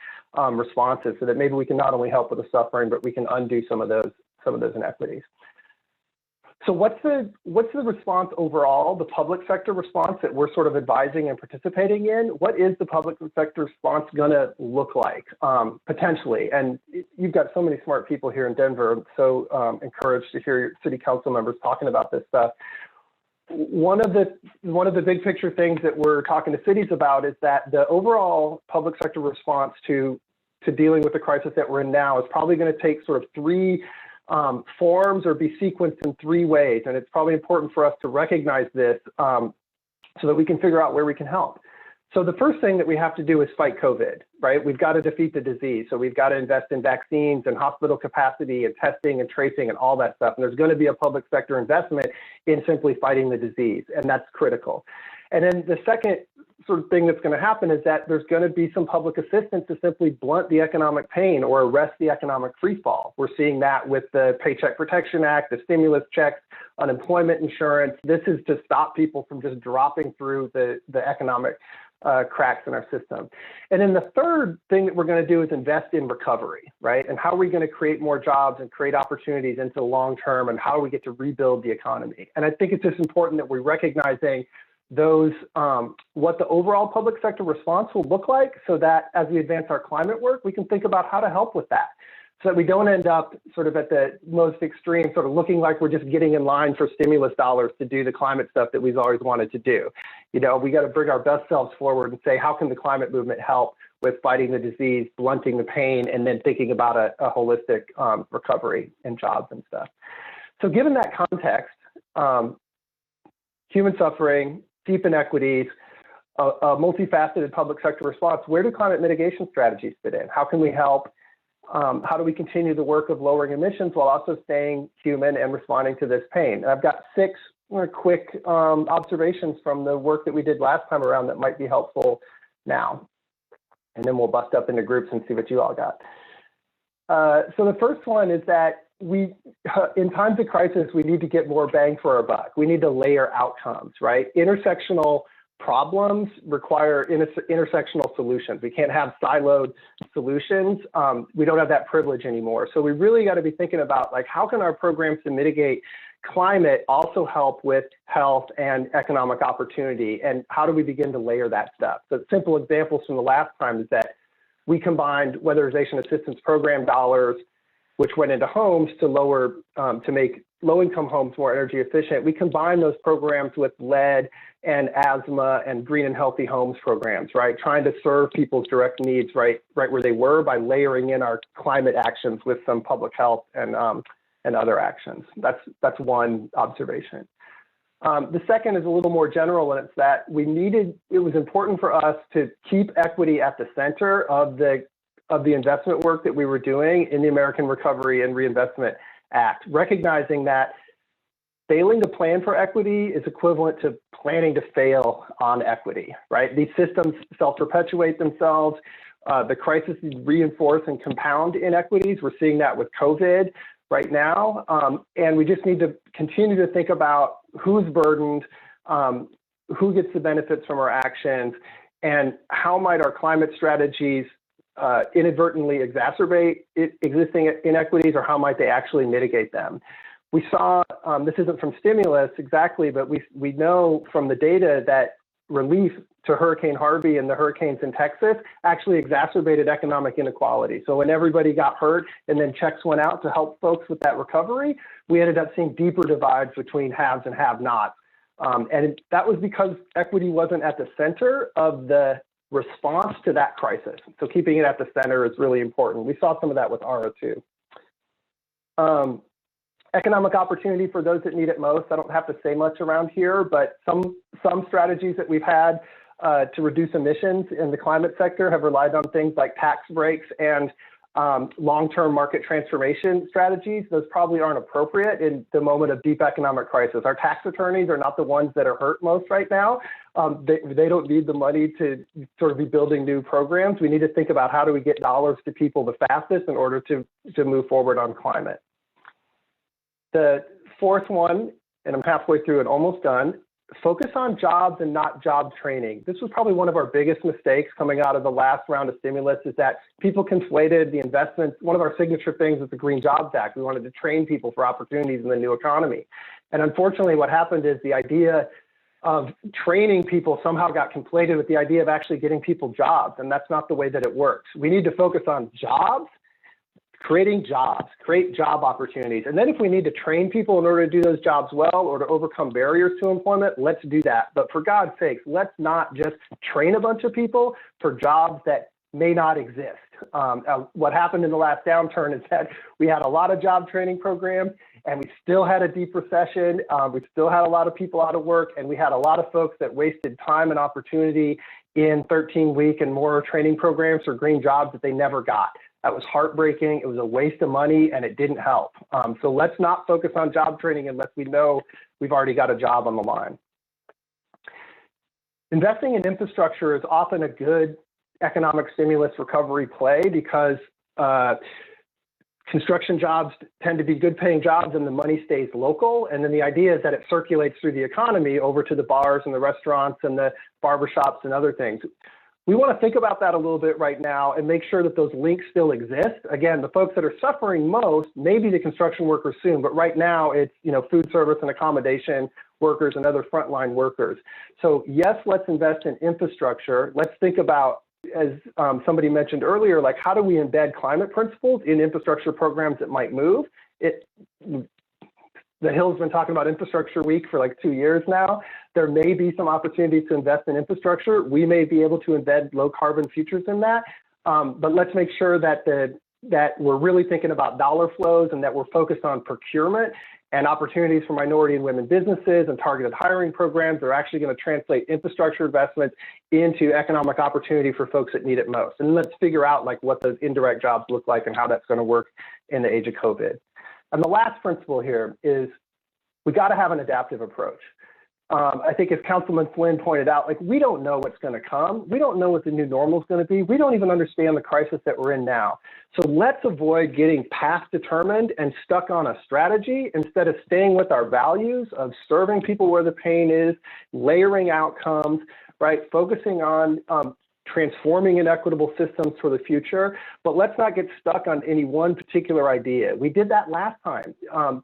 responses, so that maybe we can not only help with the suffering, but we can undo some of those inequities. So what's the response overall, the public sector response that we're sort of advising and participating in? What is the public sector response going to look like, potentially? And you've got so many smart people here in Denver. I'm so encouraged to hear your city council members talking about this stuff. One of the big picture things that we're talking to cities about is that the overall public sector response to dealing with the crisis that we're in now is probably going to take sort of three forms or be sequenced in three ways. And it's probably important for us to recognize this so that we can figure out where we can help. So the first thing that we have to do is fight COVID, right? We've got to defeat the disease. So we've got to invest in vaccines and hospital capacity and testing and tracing and all that stuff. And there's going to be a public sector investment in simply fighting the disease, and that's critical. And then the second sort of thing that's going to happen is that there's going to be some public assistance to simply blunt the economic pain or arrest the economic free fall. We're seeing that with the Paycheck Protection Act, the stimulus checks, unemployment insurance. This is to stop people from just dropping through the economic cracks in our system. And then the third thing that we're going to do is invest in recovery, right? And how are we going to create more jobs and create opportunities into the long term, and how do we get to rebuild the economy? And I think it's just important that we're recognizing those, what the overall public sector response will look like, so that as we advance our climate work, we can think about how to help with that, so that we don't end up sort of at the most extreme, sort of looking like we're just getting in line for stimulus dollars to do the climate stuff that we've always wanted to do. You know, we got to bring our best selves forward and say, how can the climate movement help with fighting the disease, blunting the pain, and then thinking about a holistic recovery and jobs and stuff. So given that context, human suffering, deep inequities, a multifaceted public sector response, where do climate mitigation strategies fit in? How can we help? How do we continue the work of lowering emissions while also staying human and responding to this pain? And I've got 6 quick observations from the work that we did last time around that might be helpful now. And then we'll bust up into groups and see what you all got. So the first one is that in times of crisis, we need to get more bang for our buck. We need to layer outcomes, right? Intersectional problems require intersectional solutions. We can't have siloed solutions. We don't have that privilege anymore. So we really got to be thinking about, like, how can our programs to mitigate climate also help with health and economic opportunity? And how do we begin to layer that stuff? So simple examples from the last time is that we combined weatherization assistance program dollars, which went into homes to lower, to make low-income homes more energy efficient. We combined those programs with lead and asthma and green and healthy homes programs, right? Trying to serve people's direct needs right where they were by layering in our climate actions with some public health and other actions. That's one observation. The second is a little more general, and it's that it was important for us to keep equity at the center of the investment work that we were doing in the American Recovery and Reinvestment Act, recognizing that failing to plan for equity is equivalent to planning to fail on equity, right? These systems self-perpetuate themselves. The crises reinforce and compound inequities. We're seeing that with COVID right now. And we just need to continue to think about who's burdened, who gets the benefits from our actions, and how might our climate strategies inadvertently exacerbate existing inequities, or how might they actually mitigate them? We saw, this isn't from stimulus exactly, but we know from the data that relief to Hurricane Harvey and the hurricanes in Texas actually exacerbated economic inequality. So when everybody got hurt and then checks went out to help folks with that recovery, we ended up seeing deeper divides between haves and have-nots. And that was because equity wasn't at the center of the response to that crisis. So keeping it at the center is really important. We saw some of that with RO2. Economic opportunity for those that need it most. I don't have to say much around here, but some strategies that we've had to reduce emissions in the climate sector have relied on things like tax breaks and long-term market transformation strategies. Those probably aren't appropriate in the moment of deep economic crisis. Our tax attorneys are not the ones that are hurt most right now. They don't need the money to sort of be building new programs. We need to think about how do we get dollars to people the fastest in order to move forward on climate. The fourth one, and I'm halfway through and almost done, focus on jobs and not job training. This was probably one of our biggest mistakes coming out of the last round of stimulus, is that people conflated the investments. One of our signature things was the Green Jobs Act. We wanted to train people for opportunities in the new economy. And unfortunately, what happened is the idea of training people somehow got conflated with the idea of actually getting people jobs. And that's not the way that it works. We need to focus on jobs, creating jobs, create job opportunities. And then if we need to train people in order to do those jobs well or to overcome barriers to employment, let's do that. But for God's sakes, let's not just train a bunch of people for jobs that may not exist. What happened in the last downturn is that we had a lot of job training programs and we still had a deep recession. We still had a lot of people out of work, and we had a lot of folks that wasted time and opportunity in 13-week and more training programs for green jobs that they never got. That was heartbreaking. It was a waste of money, and it didn't help. So let's not focus on job training unless we know we've already got a job on the line. investing in infrastructure is often a good economic stimulus recovery play because construction jobs tend to be good paying jobs and the money stays local. And then the idea is that it circulates through the economy over to the bars and the restaurants and the barbershops and other things. We want to think about that a little bit right now and make sure that those links still exist. Again, the folks that are suffering most may be the construction workers soon, but right now it's, you know, food service and accommodation workers and other frontline workers. So yes, let's invest in infrastructure. Let's think about, as somebody mentioned earlier, like how do we embed climate principles in infrastructure programs that might move? The Hill's been talking about Infrastructure Week for like 2 years now. There may be some opportunities to invest in infrastructure. We may be able to embed low carbon futures in that, but let's make sure that that we're really thinking about dollar flows and that we're focused on procurement and opportunities for minority and women businesses and targeted hiring programs that are actually going to translate infrastructure investments into economic opportunity for folks that need it most. And let's figure out like what those indirect jobs look like and how that's going to work in the age of COVID. And the last principle here is we got to have an adaptive approach. I think as Councilman Flynn pointed out, like we don't know what's going to come. We don't know what the new normal is going to be. We don't even understand the crisis that we're in now. So let's avoid getting past determined and stuck on a strategy instead of staying with our values of serving people where the pain is, layering outcomes, right? Focusing on transforming inequitable systems for the future, but let's not get stuck on any one particular idea. We did that last time.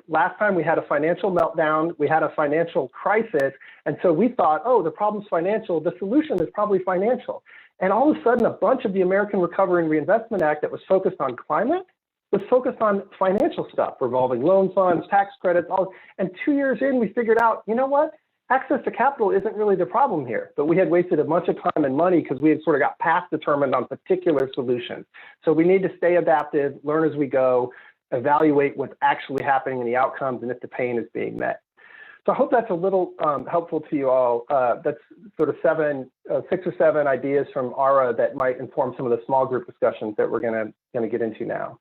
Last time we had a financial meltdown, we had a financial crisis, and so we thought, oh, the problem's financial, the solution is probably financial. And all of a sudden, a bunch of the American Recovery and Reinvestment Act that was focused on climate was focused on financial stuff, revolving loan funds, tax credits, all. And 2 years in, we figured out, you know what? Access to capital isn't really the problem here, but we had wasted a bunch of time and money because we had sort of got past determined on particular solutions. So we need to stay adaptive, learn as we go, evaluate what's actually happening in the outcomes and if the pain is being met. So I hope that's a little helpful to you all. That's sort of 6 or 7 ideas from Ara that might inform some of the small group discussions that we're gonna get into now.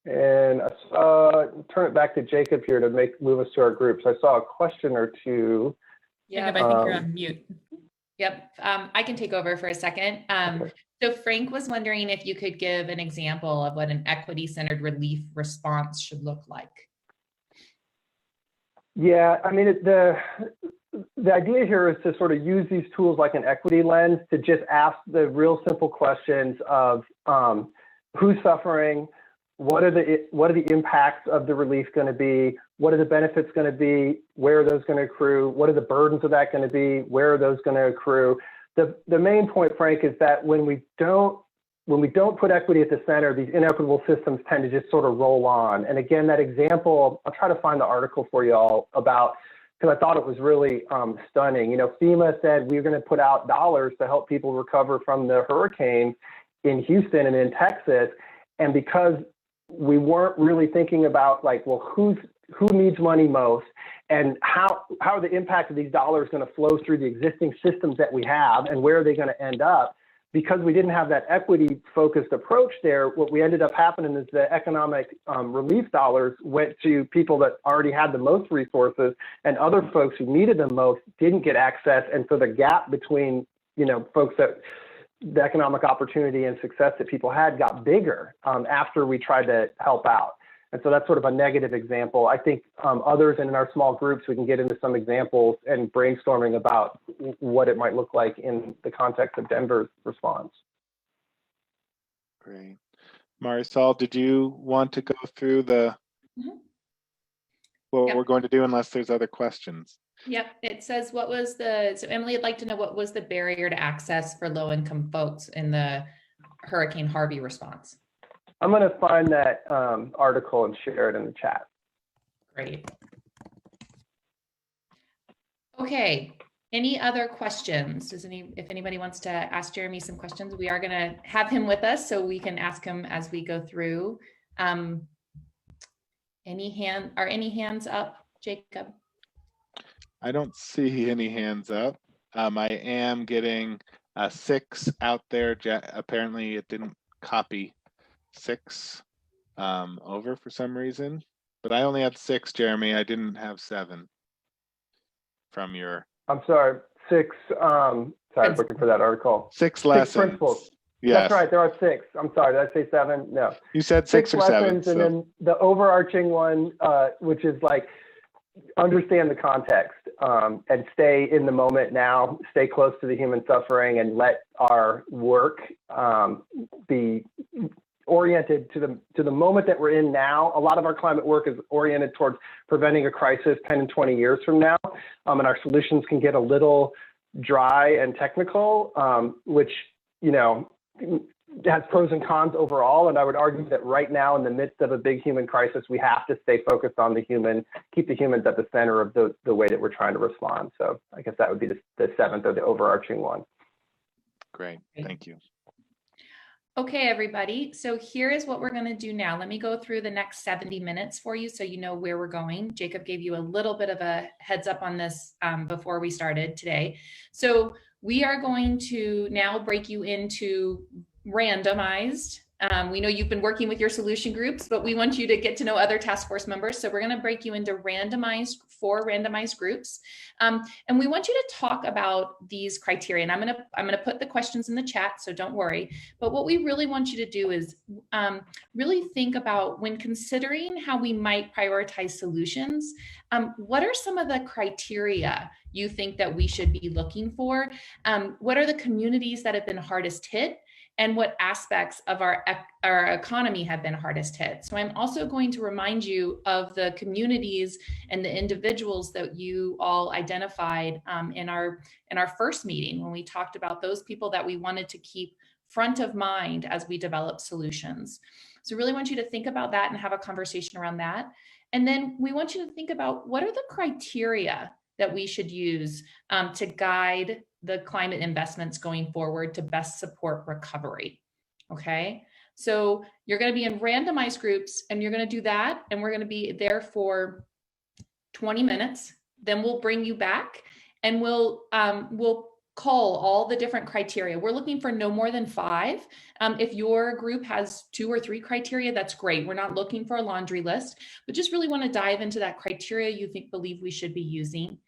And I saw, turn it back to Jacob here to move us to our groups. I saw a question or two. Yeah, Jacob, I think you're on mute. Yep, I can take over for a second. Okay. So Frank was wondering if you could give an example of what an equity-centered relief response should look like. Yeah, I mean, the idea here is to sort of use these tools like an equity lens to just ask the real simple questions of who's suffering, what are the impacts of the relief going to be? What are the benefits going to be? Where are those going to accrue? What are the burdens of that going to be? Where are those going to accrue? The main point, Frank, is that when we don't put equity at the center, these inequitable systems tend to just sort of roll on. And again, that example, I'll try to find the article for you all about, because I thought it was really stunning. You know, FEMA said we're going to put out dollars to help people recover from the hurricanes in Houston and in Texas. And because we weren't really thinking about like, well, who needs money most and how are the impact of these dollars going to flow through the existing systems that we have and where are they going to end up? Because we didn't have that equity focused approach there, what we ended up happening is the economic relief dollars went to people that already had the most resources and other folks who needed them most didn't get access. And so the gap between, you know, folks that the economic opportunity and success that people had got bigger after we tried to help out. And so that's sort of a negative example. I think others and in our small groups, we can get into some examples and brainstorming about what it might look like in the context of Denver's response. Great. Marisol, did you want to go through what we're going to do unless there's other questions? Yep, it says so Emily would like to know what was the barrier to access for low-income folks in the Hurricane Harvey response? I'm going to find that article and share it in the chat. Great. Okay, any other questions? If anybody wants to ask Jeremy some questions, we are going to have him with us so we can ask him as we go through. Any hands up, Jacob? I don't see any hands up. I am getting 6 out there. Apparently it didn't copy 6 over for some reason. But I only had 6, Jeremy. I didn't have 7 from your. I'm sorry, 6. Sorry, I'm looking for that article. 6 lessons. 6 principles. Yes. That's right. There are 6. I'm sorry. Did I say 7? No. You said 6 or 7. lessons, and then the overarching one, which is like understand the context and stay in the moment now. Stay close to the human suffering, and let our work be oriented to the moment that we're in now. A lot of our climate work is oriented towards preventing a crisis 10 and 20 years from now, and our solutions can get a little dry and technical, which, you know, has pros and cons overall. And I would argue that right now, in the midst of a big human crisis, we have to stay focused on the human, keep the humans at the center of the way that we're trying to respond. So I guess that would be the 7th, or the overarching one. Great, thank you. Okay, everybody. So here is what we're going to do now. Let me go through the next 70 minutes for you so you know where we're going. Jacob gave you a little bit of a heads up on this before we started today. So we are going to now break you into randomized. We know you've been working with your solution groups, but we want you to get to know other task force members. So we're going to break you into 4 randomized groups. And we want you to talk about these criteria. And I'm going to put the questions in the chat, so don't worry. But what we really want you to do is really think about, when considering how we might prioritize solutions, what are some of the criteria you think that we should be looking for? What are the communities that have been hardest hit? And what aspects of our economy have been hardest hit? So I'm also going to remind you of the communities and the individuals that you all identified in our first meeting, when we talked about those people that we wanted to keep front of mind as we develop solutions. So really want you to think about that and have a conversation around that. And then we want you to think about, what are the criteria that we should use to guide the climate investments going forward to best support recovery. Okay, so you're going to be in randomized groups, and you're going to do that, and we're going to be there for 20 minutes. Then we'll bring you back, and we'll call all the different criteria. We're looking for no more than 5. If your group has 2 or 3 criteria, that's great. We're not looking for a laundry list, but just really want to dive into that criteria you believe we should be using.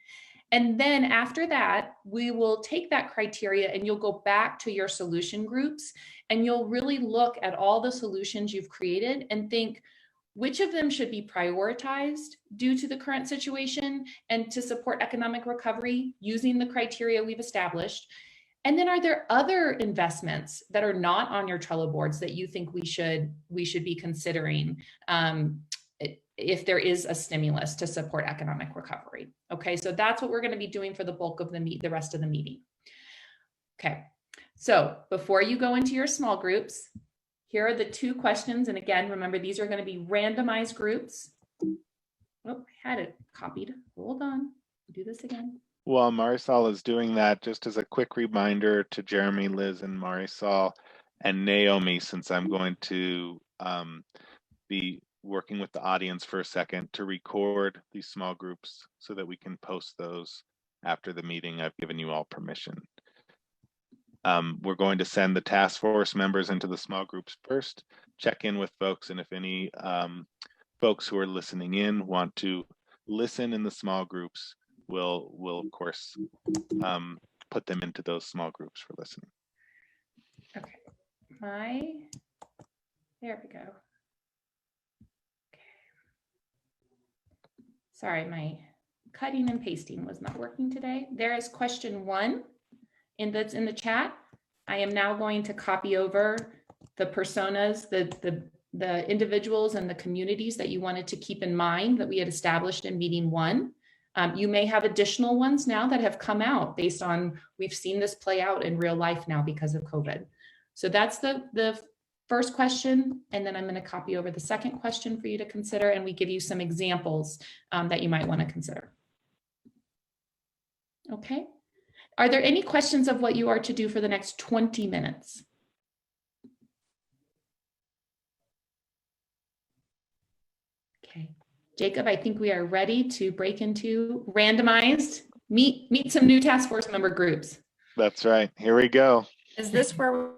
And then after that, we will take that criteria, and you'll go back to your solution groups, and you'll really look at all the solutions you've created and think, which of them should be prioritized due to the current situation and to support economic recovery using the criteria we've established? And then, are there other investments that are not on your Trello boards that you think we should be considering if there is a stimulus to support economic recovery? Okay, so that's what we're going to be doing for the bulk of the rest of the meeting. Okay, so before you go into your small groups, here are the 2 questions. And again, remember, these are going to be randomized groups. Oh, I had it copied. Hold on, do this again. Well, Marisol is doing that, just as a quick reminder to Jeremy, Liz, and Marisol, and Naomi, since I'm going to be working with the audience for a second, to record these small groups so that we can post those after the meeting. I've given you all permission. We're going to send the task force members into the small groups first, check in with folks, and if any folks who are listening in want to listen in the small groups, we'll of course put them into those small groups for listening. Okay, there we go. Sorry, my cutting and pasting was not working today. There is question 1, and that's in the chat. I am now going to copy over the personas, the individuals and the communities that you wanted to keep in mind that we had established in meeting 1. You may have additional ones now that have come out based on, we've seen this play out in real life now because of COVID. So that's the first question, and then I'm going to copy over the second question for you to consider, and we give you some examples that you might want to consider. Okay. Are there any questions of what you are to do for the next 20 minutes? Okay. Jacob, I think we are ready to break into randomized, meet some new task force member groups. That's right. Here we go. Is this where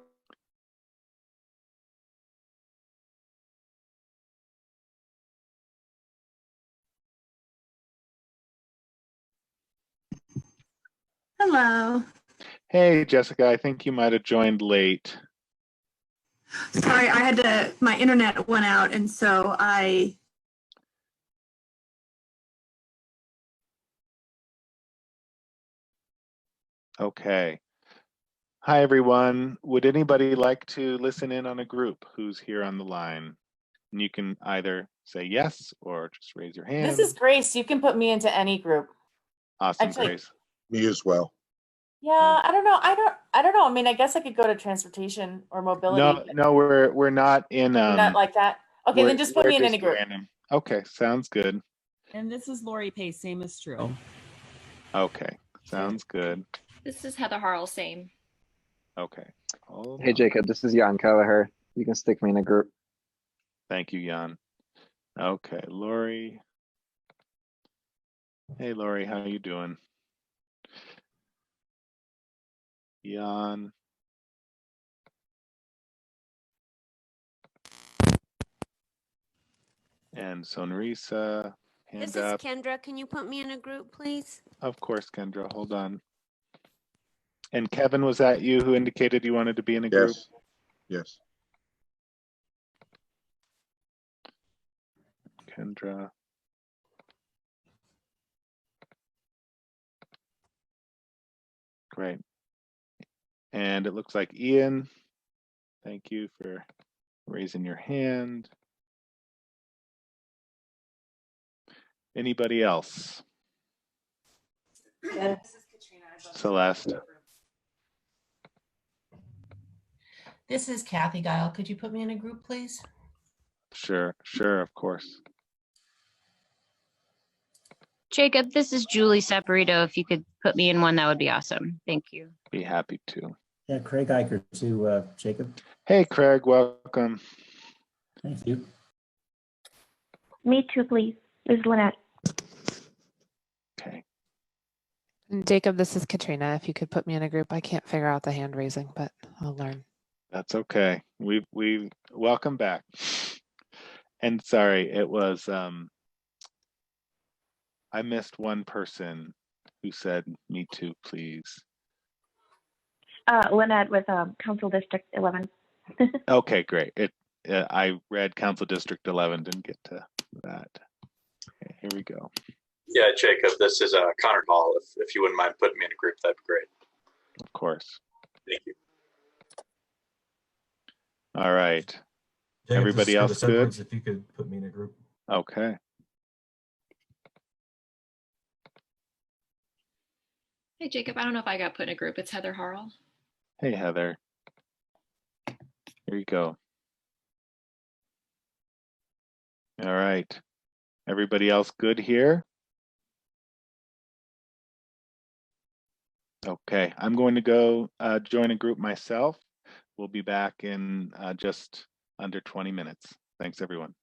Hello. Hey, Jessica, I think you might have joined late. Sorry, my internet went out, and so I. Okay. Hi, everyone. Would anybody like to listen in on a group who's here on the line? And you can either say yes or just raise your hand. This is Grace. You can put me into any group. Awesome, Actually, Grace. Me as well. yeah, I don't know. I don't know. I mean, I guess I could go to transportation or mobility. No, but no, we're not in. not like that. Okay, then just put we're me in just any group. random. Okay, sounds good. And this is Lori Pace, same as Drew. Okay, sounds good. This is Heather Harrell, same. Okay. Hold Hey, on. Jacob, this is Jan Kelleher. You can stick me in a group. Thank you, Jan. Okay, Lori. Hey, Lori, how you doing? Jan. And Sonrisa, hand This is up. Kendra. Can you put me in a group, please? Of course, Kendra, hold on. And Kevin, was that you who indicated you wanted to be in a group? Yes. Kendra. Great. And it looks like Ian, thank you for raising your hand. Anybody else? Yeah, this is Katrina. Celeste. This is Kathy Guile. Could you put me in a group, please? Sure, of course. Jacob, this is Julie Saporito. If you could put me in one, that would be awesome. Thank you. Be happy to. Yeah, Craig Eicher too, Jacob. Hey, Craig, welcome. Thank you. Me too, please. This is Lynette. Okay. Jacob, this is Katrina. If you could put me in a group, I can't figure out the hand raising, but I'll learn. That's okay. We welcome back. And sorry, it was I missed one person who said me too, please. Lynette with Council District 11. Okay, great. I read Council District 11, didn't get to that. Okay, here we go. Yeah, Jacob, this is Connor Hall. If you wouldn't mind putting me in a group, that'd be great. Of course. Thank you. All right. Jacob, Everybody this is else David good? Edwards, if you could put me in a group. Okay. Hey, Jacob, I don't know if I got put in a group. It's Heather Harrell. Hey, Heather. Here you go. All right. Everybody else good here? Okay, I'm going to go join a group myself. We'll be back in just under 20 minutes. Thanks, everyone.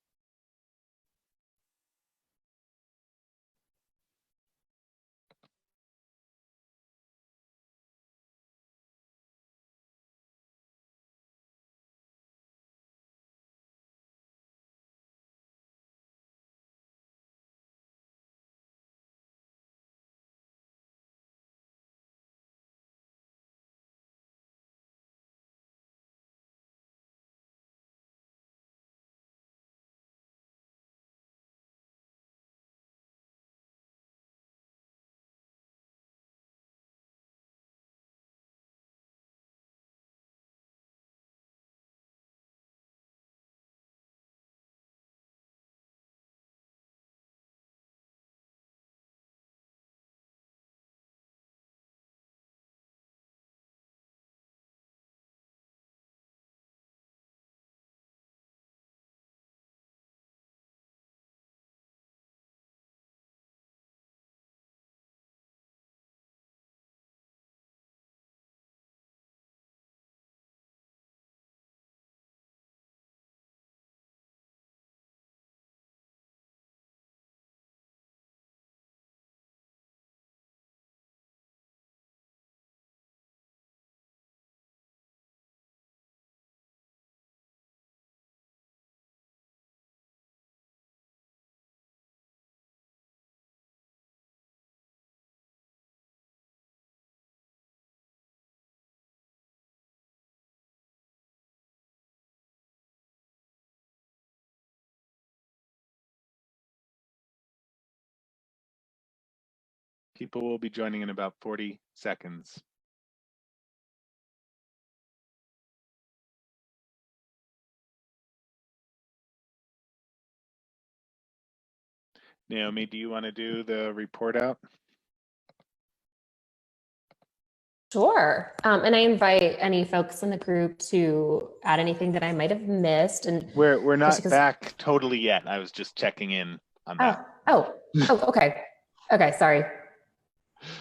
People will be joining in about 40 seconds. Naomi, do you want to do the report out? Sure. And I invite any folks in the group to add anything that I might have missed. And we're not back totally yet. I was just checking in on that. Oh, okay. Okay, sorry.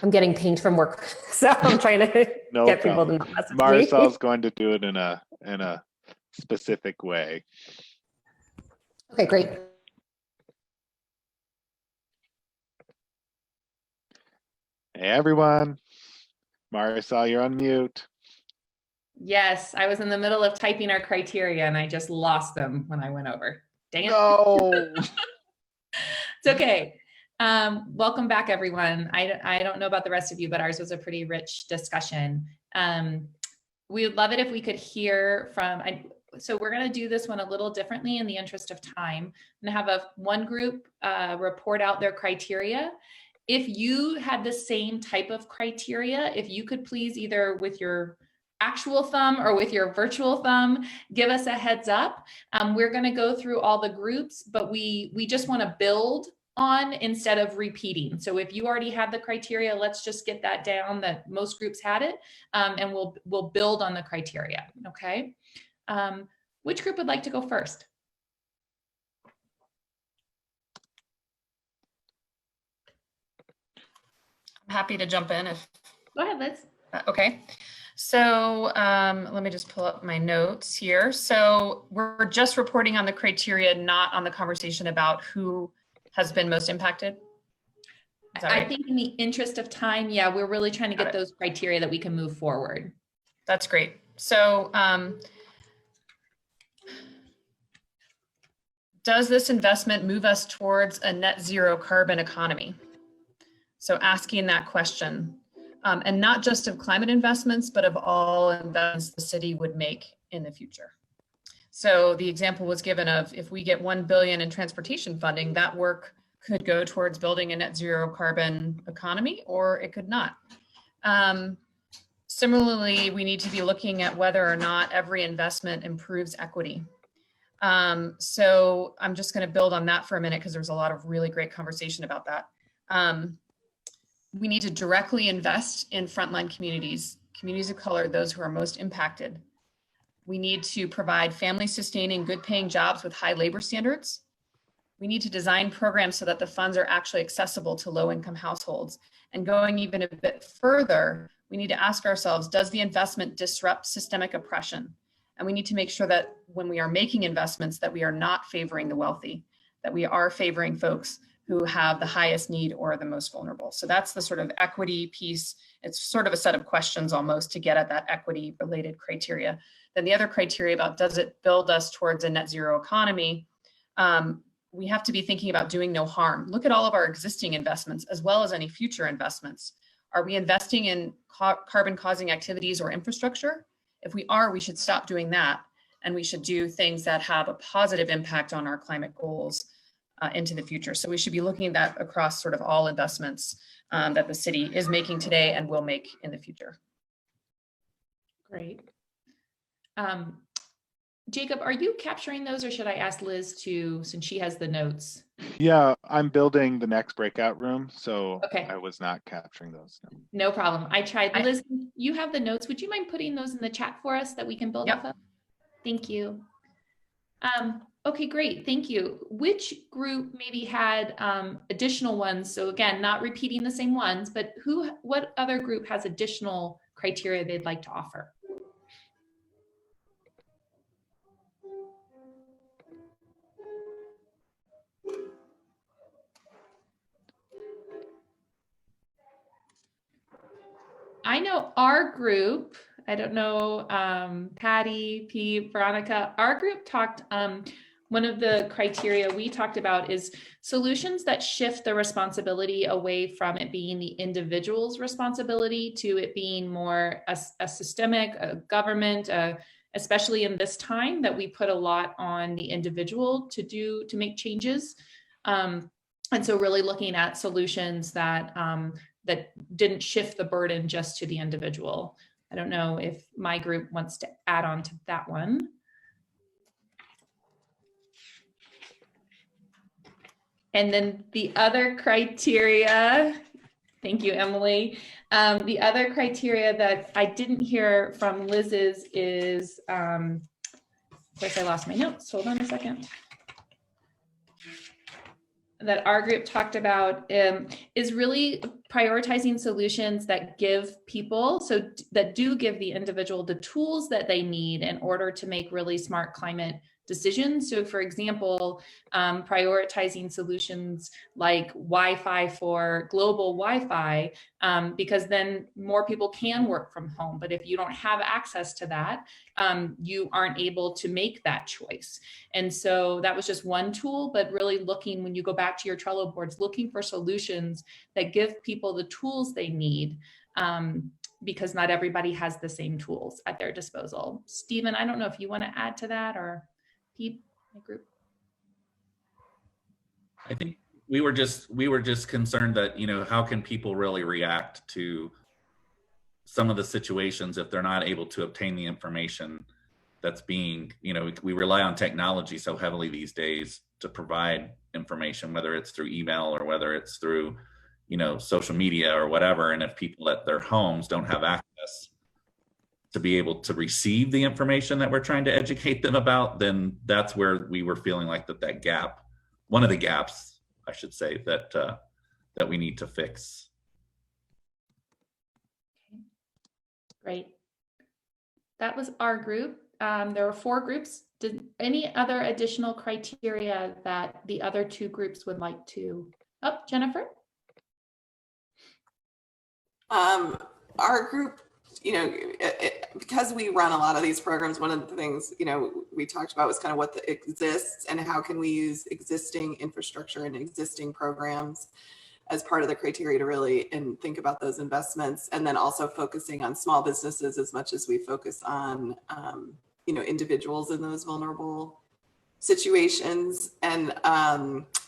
I'm getting pinged from work, so I'm trying to get people to not message me. Marisol's going to do it in a specific way. Okay, great. Hey everyone, Marisol, you're on mute. Yes, I was in the middle of typing our criteria and I just lost them when I went over. Dang it. No. It's okay. Welcome back, everyone. I don't know about the rest of you, but ours was a pretty rich discussion. We would love it if we could hear from, so we're going to do this one a little differently in the interest of time. I'm going to have one group report out their criteria. If you had the same type of criteria, if you could please either with your actual thumb or with your virtual thumb, give us a heads up. We're going to go through all the groups, but we just want to build on instead of repeating. So if you already have the criteria, let's just get that down that most groups had it, and we'll build on the criteria. Okay. Which group would like to go first? I'm happy to jump in if. Go ahead, Liz. Okay. So let me just pull up my notes here. So we're just reporting on the criteria, not on the conversation about who has been most impacted. Is that right? I think in the interest of time, yeah, we're really trying to get those criteria that we can move forward. That's great. So does this investment move us towards a net zero carbon economy? So asking that question, and not just of climate investments, but of all investments the city would make in the future. So the example was given of if we get 1 billion in transportation funding, that work could go towards building a net zero carbon economy, or it could not. Similarly, we need to be looking at whether or not every investment improves equity. So I'm just going to build on that for a minute because there's a lot of really great conversation about that. We need to directly invest in frontline communities, communities of color, those who are most impacted. We need to provide family sustaining, good paying jobs with high labor standards. We need to design programs so that the funds are actually accessible to low income households. And going even a bit further, we need to ask ourselves, does the investment disrupt systemic oppression? And we need to make sure that when we are making investments that we are not favoring the wealthy, that we are favoring folks who have the highest need or the most vulnerable. So that's the sort of equity piece. It's sort of a set of questions almost to get at that equity related criteria. Then the other criteria about does it build us towards a net zero economy? We have to be thinking about doing no harm. Look at all of our existing investments as well as any future investments. Are we investing in carbon causing activities or infrastructure? If we are, we should stop doing that. And we should do things that have a positive impact on our climate goals into the future. So we should be looking at that across sort of all investments that the city is making today and will make in the future. Great. Jacob, are you capturing those or should I ask Liz to, since she has the notes? Yeah, I'm building the next breakout room, so okay. I was not capturing those. No problem. I tried. Liz, you have the notes. Would you mind putting those in the chat for us that we can build off of? Thank you. Okay, great. Thank you. Which group maybe had additional ones? So again, not repeating the same ones, but what other group has additional criteria they'd like to offer? I know our group, I don't know, Patty, Pete, Veronica, our group talked, one of the criteria we talked about is solutions that shift the responsibility away from it being the individual's responsibility to it being more a systemic, a government, especially in this time that we put a lot on the individual to make changes. And so really looking at solutions that that didn't shift the burden just to the individual. I don't know if my group wants to add on to that one. And then the other criteria, thank you, Emily. The other criteria that I didn't hear from Liz's is, of course I lost my notes, hold on a second. That our group talked about is really prioritizing solutions that give people, so that do give the individual the tools that they need in order to make really smart climate decisions. So for example, prioritizing solutions like Wi-Fi for global Wi-Fi, because then more people can work from home. But if you don't have access to that, you aren't able to make that choice. And so that was just one tool, but really looking, when you go back to your Trello boards, looking for solutions that give people the tools they need, because not everybody has the same tools at their disposal. Stephen, I don't know if you want to add to that, or Pete, my group. I think we were just concerned that, you know, how can people really react to some of the situations if they're not able to obtain the information that's being, you know, we rely on technology so heavily these days to provide information, whether it's through email or whether it's through, you know, social media or whatever. And if people at their homes don't have access to be able to receive the information that we're trying to educate them about, then that's where we were feeling like that gap, one of the gaps, I should say, that we need to fix. Okay. Great. That was our group. There were 4 groups. Did any other additional criteria that the other 2 groups would like to? Oh, Jennifer? Our group, you know, because we run a lot of these programs, one of the things, you know, we talked about was kind of what exists and how can we use existing infrastructure and existing programs as part of the criteria to really think about those investments, and then also focusing on small businesses as much as we focus on, you know, individuals in those vulnerable situations. And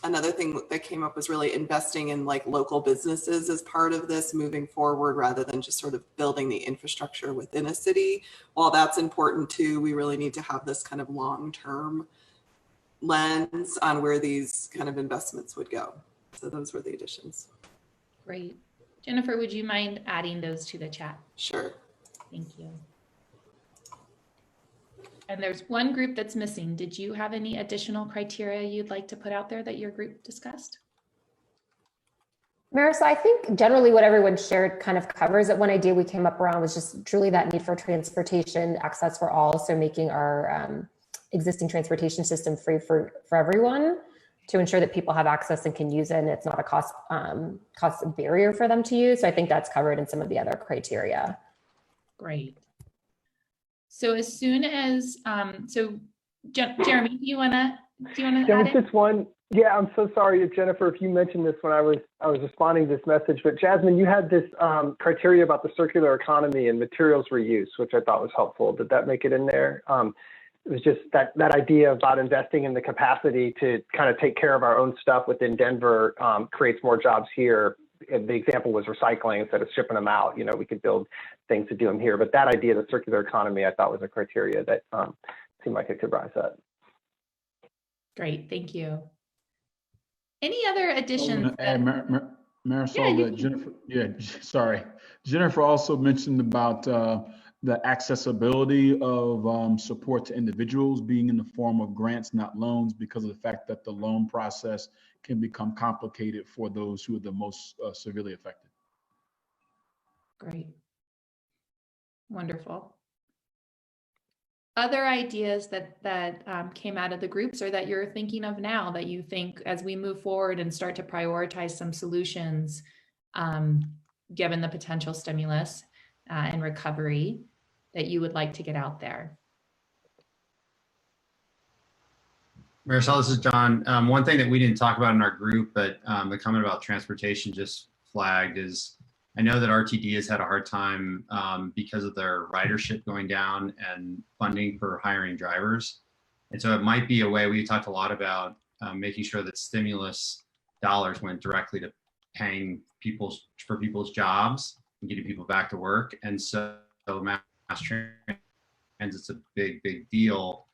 another thing that came up was really investing in like local businesses as part of this moving forward, rather than just sort of building the infrastructure within a city. While that's important too, we really need to have this kind of long-term lens on where these kind of investments would go. So those were the additions. Great. Jennifer, would you mind adding those to the chat? Sure. Thank you. And there's one group that's missing. Did you have any additional criteria you'd like to put out there that your group discussed? Marissa, I think generally what everyone shared kind of covers it. One idea we came up around was just truly that need for transportation access for all. So making our existing transportation system free for everyone to ensure that people have access and can use it, and it's not a cost barrier for them to use. So I think that's covered in some of the other criteria. Great. So as soon as, Jeremy, do you wanna add it? Just one. Yeah, I'm so sorry, Jennifer, if you mentioned this when I was responding to this message, but Jasmine, you had this criteria about the circular economy and materials reuse, which I thought was helpful. Did that make it in there? It was just that idea about investing in the capacity to kind of take care of our own stuff within Denver creates more jobs here. And the example was recycling. Instead of shipping them out, you know, we could build things to do them here. But that idea, the circular economy, I thought was a criteria that seemed like it could rise up. Great, thank you. Any other additions? Marisol, Jennifer, Jennifer also mentioned about the accessibility of support to individuals being in the form of grants, not loans, because of the fact that the loan process can become complicated for those who are the most severely affected. Great. Wonderful. Other ideas that came out of the groups or that you're thinking of now that you think as we move forward and start to prioritize some solutions, given the potential stimulus and recovery, that you would like to get out there? Marisol, this is John. One thing that we didn't talk about in our group, but the comment about transportation just flagged is, I know that RTD has had a hard time because of their ridership going down and funding for hiring drivers. And so it might be a way, we talked a lot about making sure that stimulus dollars went directly to paying for people's jobs and getting people back to work. And so mass transit's a big deal,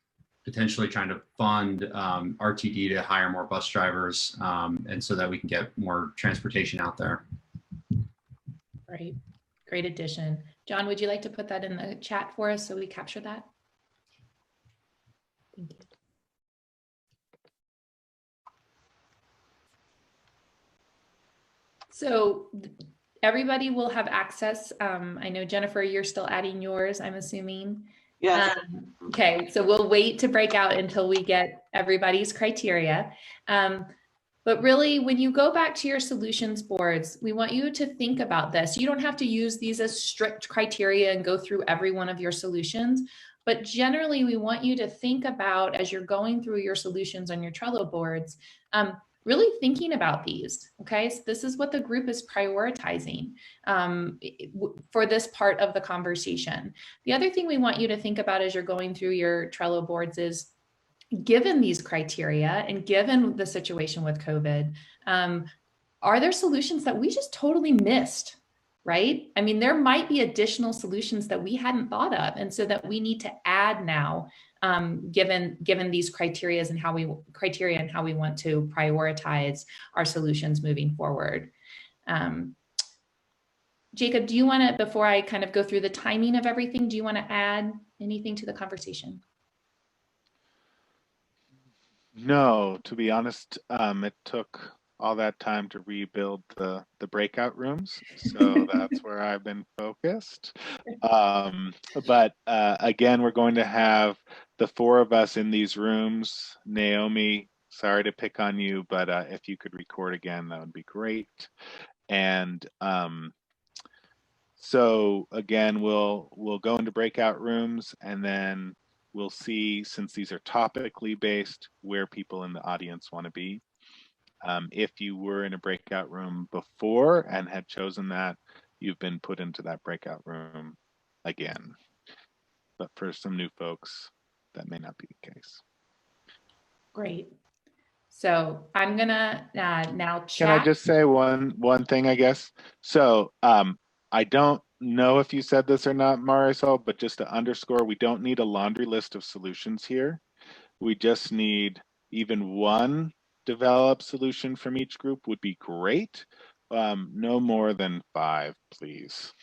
potentially trying to fund RTD to hire more bus drivers, and so that we can get more transportation out there. Right. Great addition. John, would you like to put that in the chat for us so we capture that? Thank you. So everybody will have access. I know, Jennifer, you're still adding yours, I'm assuming. Yes. Okay, so we'll wait to break out until we get everybody's criteria. But really, when you go back to your solutions boards, we want you to think about this. You don't have to use these as strict criteria and go through every one of your solutions. But generally, we want you to think about, as you're going through your solutions on your Trello boards, really thinking about these, okay? So this is what the group is prioritizing for this part of the conversation. The other thing we want you to think about as you're going through your Trello boards is, given these criteria and given the situation with COVID, are there solutions that we just totally missed, right? I mean, there might be additional solutions that we hadn't thought of, and so that we need to add now, given these criteria and how we want to prioritize our solutions moving forward. Jacob, do you want to, before I kind of go through the timing of everything, do you want to add anything to the conversation? No, to be honest, it took all that time to rebuild the breakout rooms, so that's where I've been focused. But again, we're going to have the 4 of us in these rooms. Naomi, sorry to pick on you, but if you could record again, that would be great. And so again, we'll go into breakout rooms, and then we'll see, since these are topically based, where people in the audience want to be. If you were in a breakout room before and had chosen that, you've been put into that breakout room again. But for some new folks, that may not be the case. Great. So I'm gonna now chat. Can I just say one thing, I guess? So I don't know if you said this or not, Marisol, but just to underscore, we don't need a laundry list of solutions here. We just need even one developed solution from each group would be great. No more than 5, please.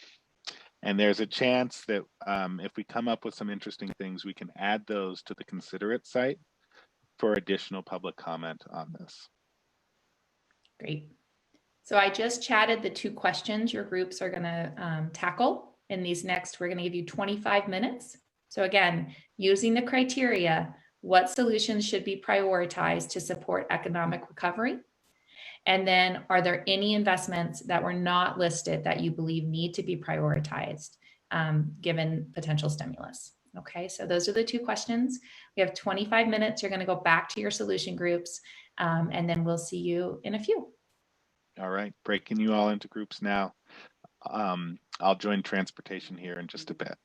And there's a chance that if we come up with some interesting things, we can add those to the Consider It site for additional public comment on this. Great. So I just chatted the 2 questions your groups are going to tackle in these next. We're going to give you 25 minutes. So again, using the criteria, what solutions should be prioritized to support economic recovery? And then, are there any investments that were not listed that you believe need to be prioritized given potential stimulus? Okay, so those are the 2 questions. We have 25 minutes. You're going to go back to your solution groups, and then we'll see you in a few. All right, breaking you all into groups now. I'll join transportation here in just a bit.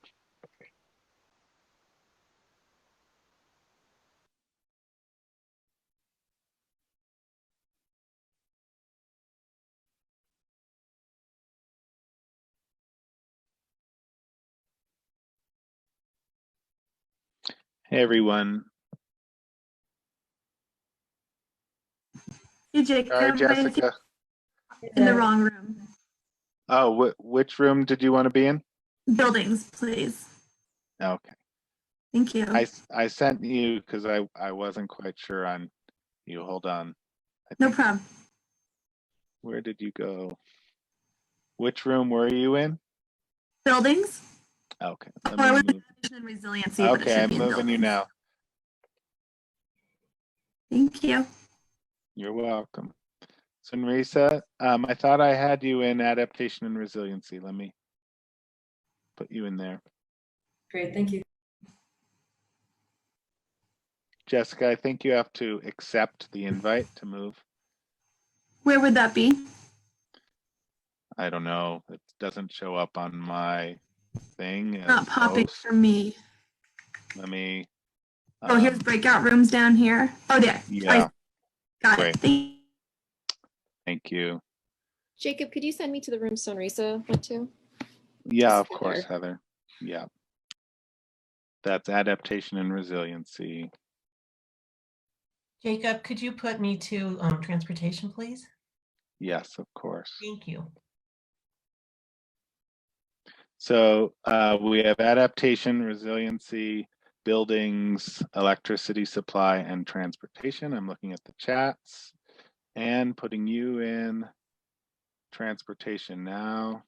Hey, everyone. Hey, Jacob. Sorry, Jessica. In the wrong room. Oh, which room did you want to be in? Buildings, please. Okay. Thank you. I sent you because I wasn't quite sure on you. Hold on. No problem. Where did you go? Which room were you in? Buildings. Okay. Oh, I was in Adaptation and Resiliency. Okay, I'm moving you now. Thank you. You're welcome. So, Marisa, I thought I had you in Adaptation and Resiliency. Let me put you in there. Great, thank you. Jessica, I think you have to accept the invite to move. Where would that be? I don't know. It doesn't show up on my thing. Not popping for me. Let me. Oh, here's breakout rooms down here. Oh, there. Yeah. Got Great. it. Thank you. Jacob, could you send me to the room Sonrisa went to? Yeah, of course, Heather. Yeah. That's Adaptation and Resiliency. Jacob, could you put me to transportation, please? Yes, of course. Thank you. So we have Adaptation, Resiliency, Buildings, Electricity Supply, and Transportation. I'm looking at the chats and putting you in Transportation now.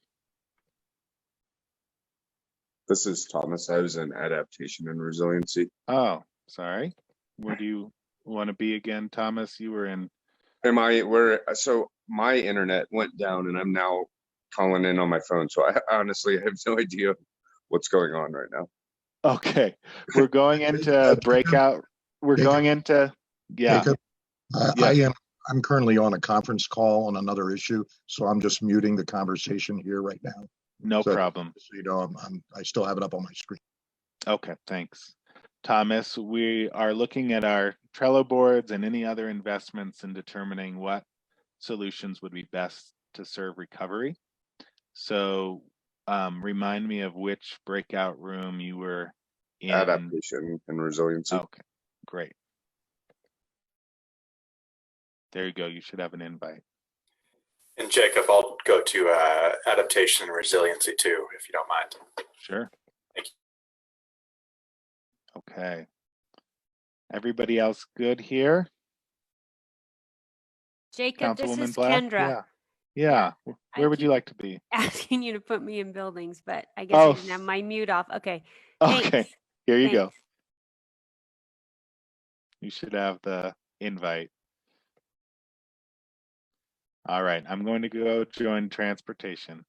This is Thomas. I was in Adaptation and Resiliency. Oh, sorry. Where do you want to be again, Thomas? You were in. So my internet went down and I'm now calling in on my phone. So I honestly have no idea what's going on right now. Okay. We're going into breakout. We're going into, yeah. Jacob, I'm currently on a conference call on another issue, so I'm just muting the conversation here right now. No problem. So you know, I still have it up on my screen. Okay, thanks. Thomas, we are looking at our Trello boards and any other investments and determining what solutions would be best to serve recovery. So remind me of which breakout room you were in. Adaptation and Resiliency. Okay, great. There you go. You should have an invite. And Jacob, I'll go to Adaptation and Resiliency too, if you don't mind. Sure. Thank you. Okay. Everybody else good here? Jacob, this is Black? Kendra. Yeah. Where would you like to be? Asking you to put me in buildings, but I guess I didn't have my mute off. Okay. Okay. Thanks. Here you go. You should have the invite. All right. I'm going to go join transportation.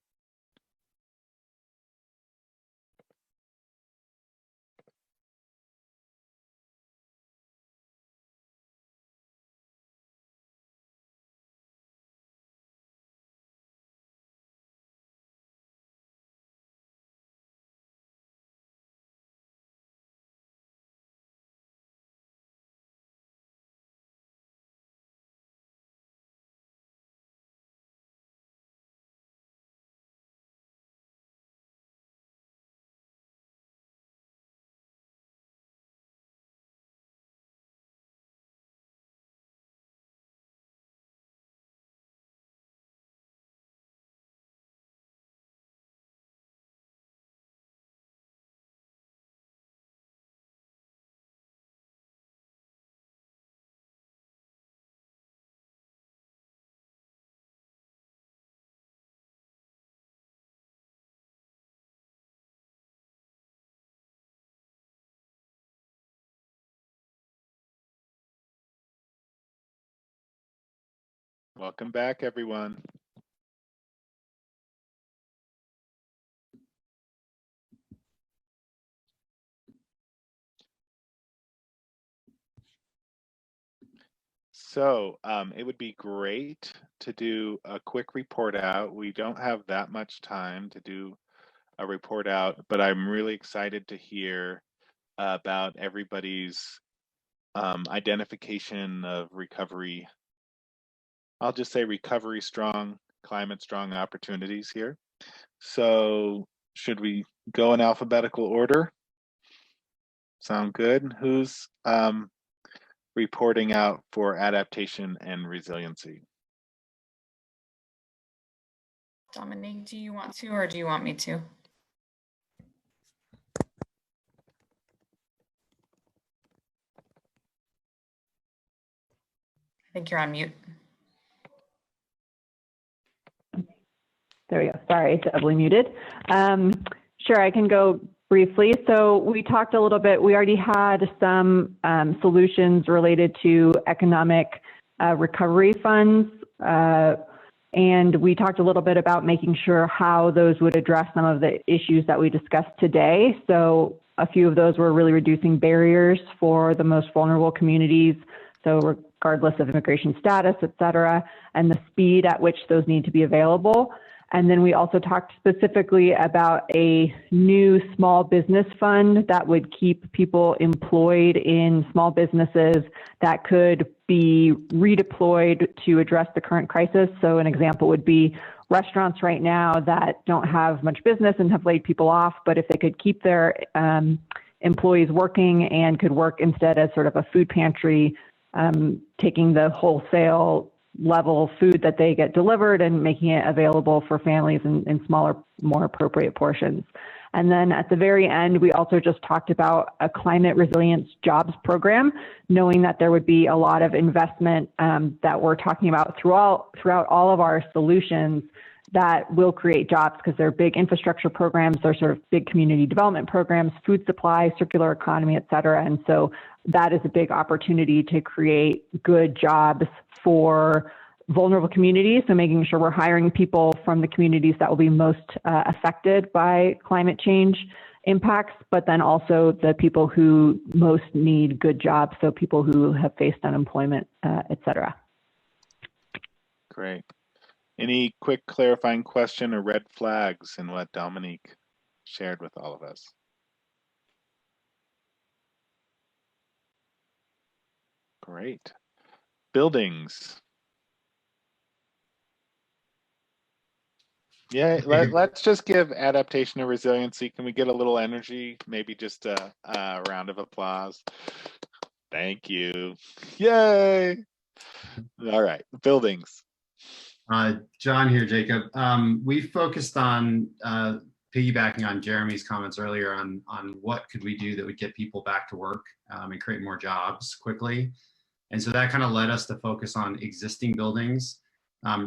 Welcome back, everyone. So it would be great to do a quick report out. We don't have that much time to do a report out, but I'm really excited to hear about everybody's identification of recovery. I'll just say recovery strong, climate strong opportunities here. So should we go in alphabetical order? Sound good? Who's reporting out for adaptation and resiliency? Dominique, do you want to, or do you want me to? I think you're on mute. There we go. Sorry, doubly muted. Sure, I can go briefly. So we talked a little bit, we already had some solutions related to economic recovery funds. And we talked a little bit about making sure how those would address some of the issues that we discussed today. So a few of those were really reducing barriers for the most vulnerable communities. So regardless of immigration status, et cetera, and the speed at which those need to be available. And then we also talked specifically about a new small business fund that would keep people employed in small businesses that could be redeployed to address the current crisis. So an example would be restaurants right now that don't have much business and have laid people off, but if they could keep their employees working and could work instead as sort of a food pantry, taking the wholesale level food that they get delivered and making it available for families in smaller, more appropriate portions. And then at the very end, we also just talked about a climate resilience jobs program, knowing that there would be a lot of investment that we're talking about throughout all of our solutions that will create jobs because they're big infrastructure programs, they're sort of big community development programs, food supply, circular economy, et cetera. And so that is a big opportunity to create good jobs for vulnerable communities. So making sure we're hiring people from the communities that will be most affected by climate change impacts, but then also the people who most need good jobs. So people who have faced unemployment, et cetera. Great. Any quick clarifying question or red flags in what Dominique shared with all of us? Great. Buildings. Yeah, let's just give adaptation and resiliency. Can we get a little energy? Maybe just a round of applause. Thank you. Yay. All right, buildings. John here, Jacob. We focused on piggybacking on Jeremy's comments earlier on what could we do that would get people back to work and create more jobs quickly. And so that kind of led us to focus on existing buildings,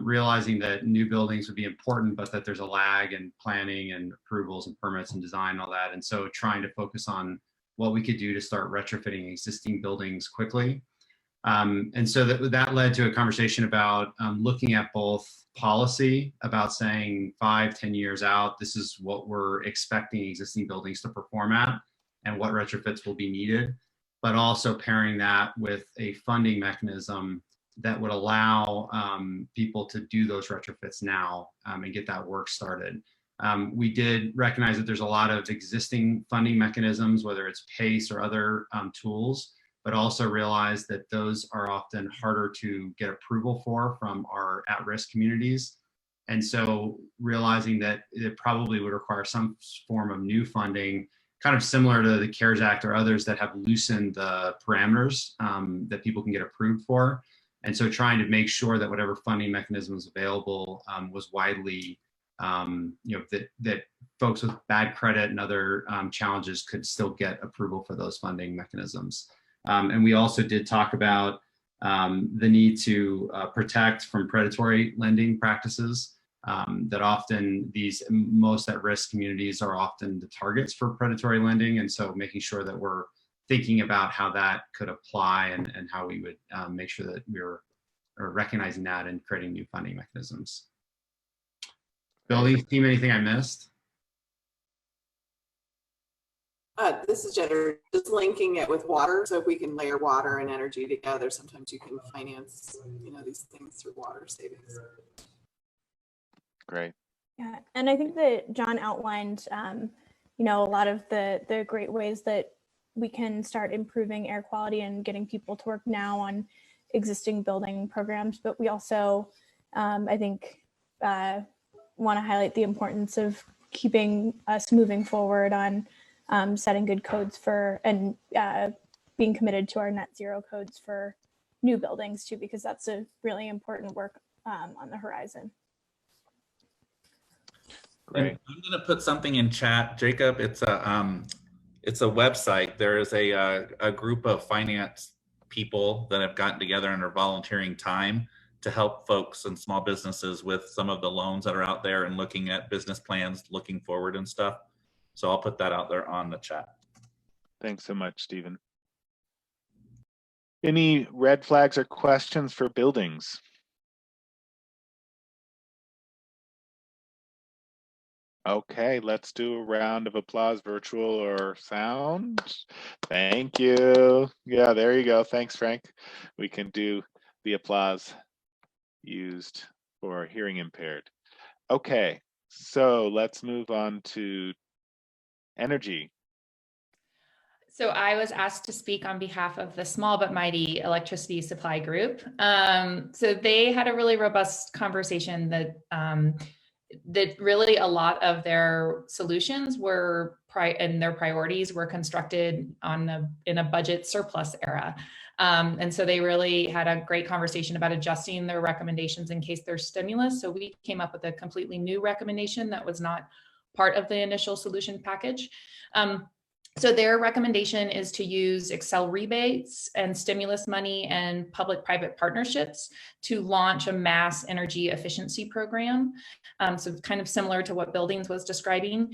realizing that new buildings would be important, but that there's a lag in planning and approvals and permits and design and all that. And so trying to focus on what we could do to start retrofitting existing buildings quickly. And so that led to a conversation about looking at both policy, about saying 5-10 years out, this is what we're expecting existing buildings to perform at and what retrofits will be needed, but also pairing that with a funding mechanism that would allow people to do those retrofits now and get that work started. We did recognize that there's a lot of existing funding mechanisms, whether it's PACE or other tools, but also realize that those are often harder to get approval for from our at-risk communities. And so realizing that it probably would require some form of new funding, kind of similar to the CARES Act or others that have loosened the parameters that people can get approved for. And so trying to make sure that whatever funding mechanism is available was widely, that folks with bad credit and other challenges could still get approval for those funding mechanisms. And we also did talk about the need to protect from predatory lending practices, that often these most at-risk communities are often the targets for predatory lending. And so making sure that we're thinking about how that could apply and how we would make sure that we're recognizing that and creating new funding mechanisms. Buildings team, anything I missed? This is Jennifer, just linking it with water. So if we can layer water and energy together, sometimes you can finance, these things through water savings. Great. Yeah, and I think that John outlined, a lot of the great ways that we can start improving air quality and getting people to work now on existing building programs. But we also, I think, want to highlight the importance of keeping us moving forward on setting good codes for and being committed to our net zero codes for new buildings too, because that's a really important work on the horizon. Great. And I'm going to put something in chat, Jacob. It's a website. There is a group of finance people that have gotten together and are volunteering time to help folks and small businesses with some of the loans that are out there and looking at business plans, looking forward and stuff. So I'll put that out there on the chat. Thanks so much, Stephen. Any red flags or questions for buildings? Okay, let's do a round of applause, virtual or sound. Thank you. Yeah, there you go. Thanks, Frank. We can do the applause used for hearing impaired. Okay, so let's move on to energy. So I was asked to speak on behalf of the Small But Mighty Electricity Supply Group. So they had a really robust conversation that really a lot of their solutions were and their priorities were constructed in a budget surplus era. And so they really had a great conversation about adjusting their recommendations in case there's stimulus. So we came up with a completely new recommendation that was not part of the initial solution package. So their recommendation is to use Excel rebates and stimulus money and public-private partnerships to launch a mass energy efficiency program. So kind of similar to what Buildings was describing.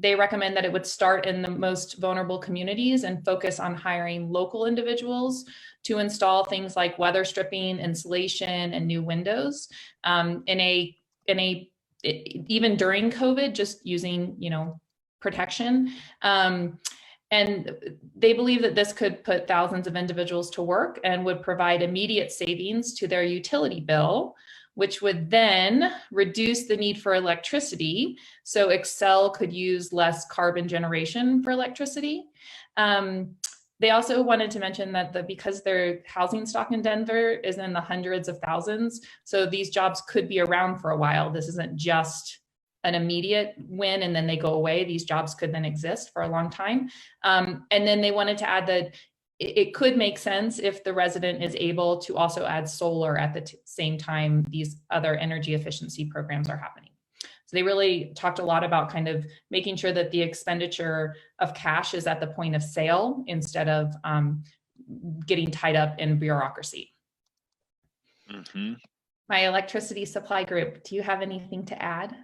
They recommend that it would start in the most vulnerable communities and focus on hiring local individuals to install things like weather stripping, insulation, and new windows even during COVID, just using, protection. And they believe that this could put thousands of individuals to work and would provide immediate savings to their utility bill, which would then reduce the need for electricity. So Excel could use less carbon generation for electricity. They also wanted to mention that because their housing stock in Denver is in the hundreds of thousands, so these jobs could be around for a while. This isn't just an immediate win and then they go away. These jobs could then exist for a long time. And then they wanted to add that it could make sense if the resident is able to also add solar at the same time these other energy efficiency programs are happening. So they really talked a lot about kind of making sure that the expenditure of cash is at the point of sale instead of getting tied up in bureaucracy. Mm-hmm. My electricity supply group, do you have anything to add?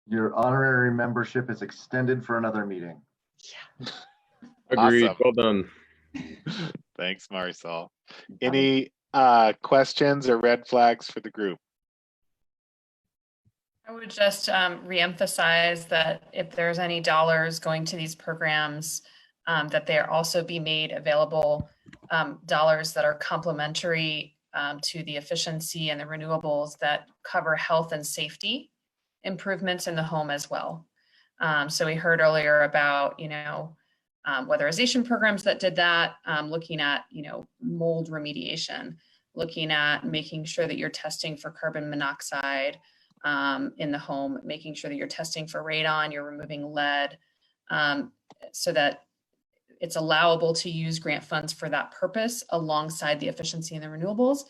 Your honorary membership is extended for another meeting. Yeah. Agreed. Awesome. Well done. Thanks, Marisol. Any questions or red flags for the group? I would just reemphasize that if there's any dollars going to these programs, that they also be made available, dollars that are complementary to the efficiency and the renewables that cover health and safety improvements in the home as well. So we heard earlier about, weatherization programs that did that, looking at, mold remediation, looking at making sure that you're testing for carbon monoxide in the home, making sure that you're testing for radon, you're removing lead, so that it's allowable to use grant funds for that purpose alongside the efficiency and the renewables.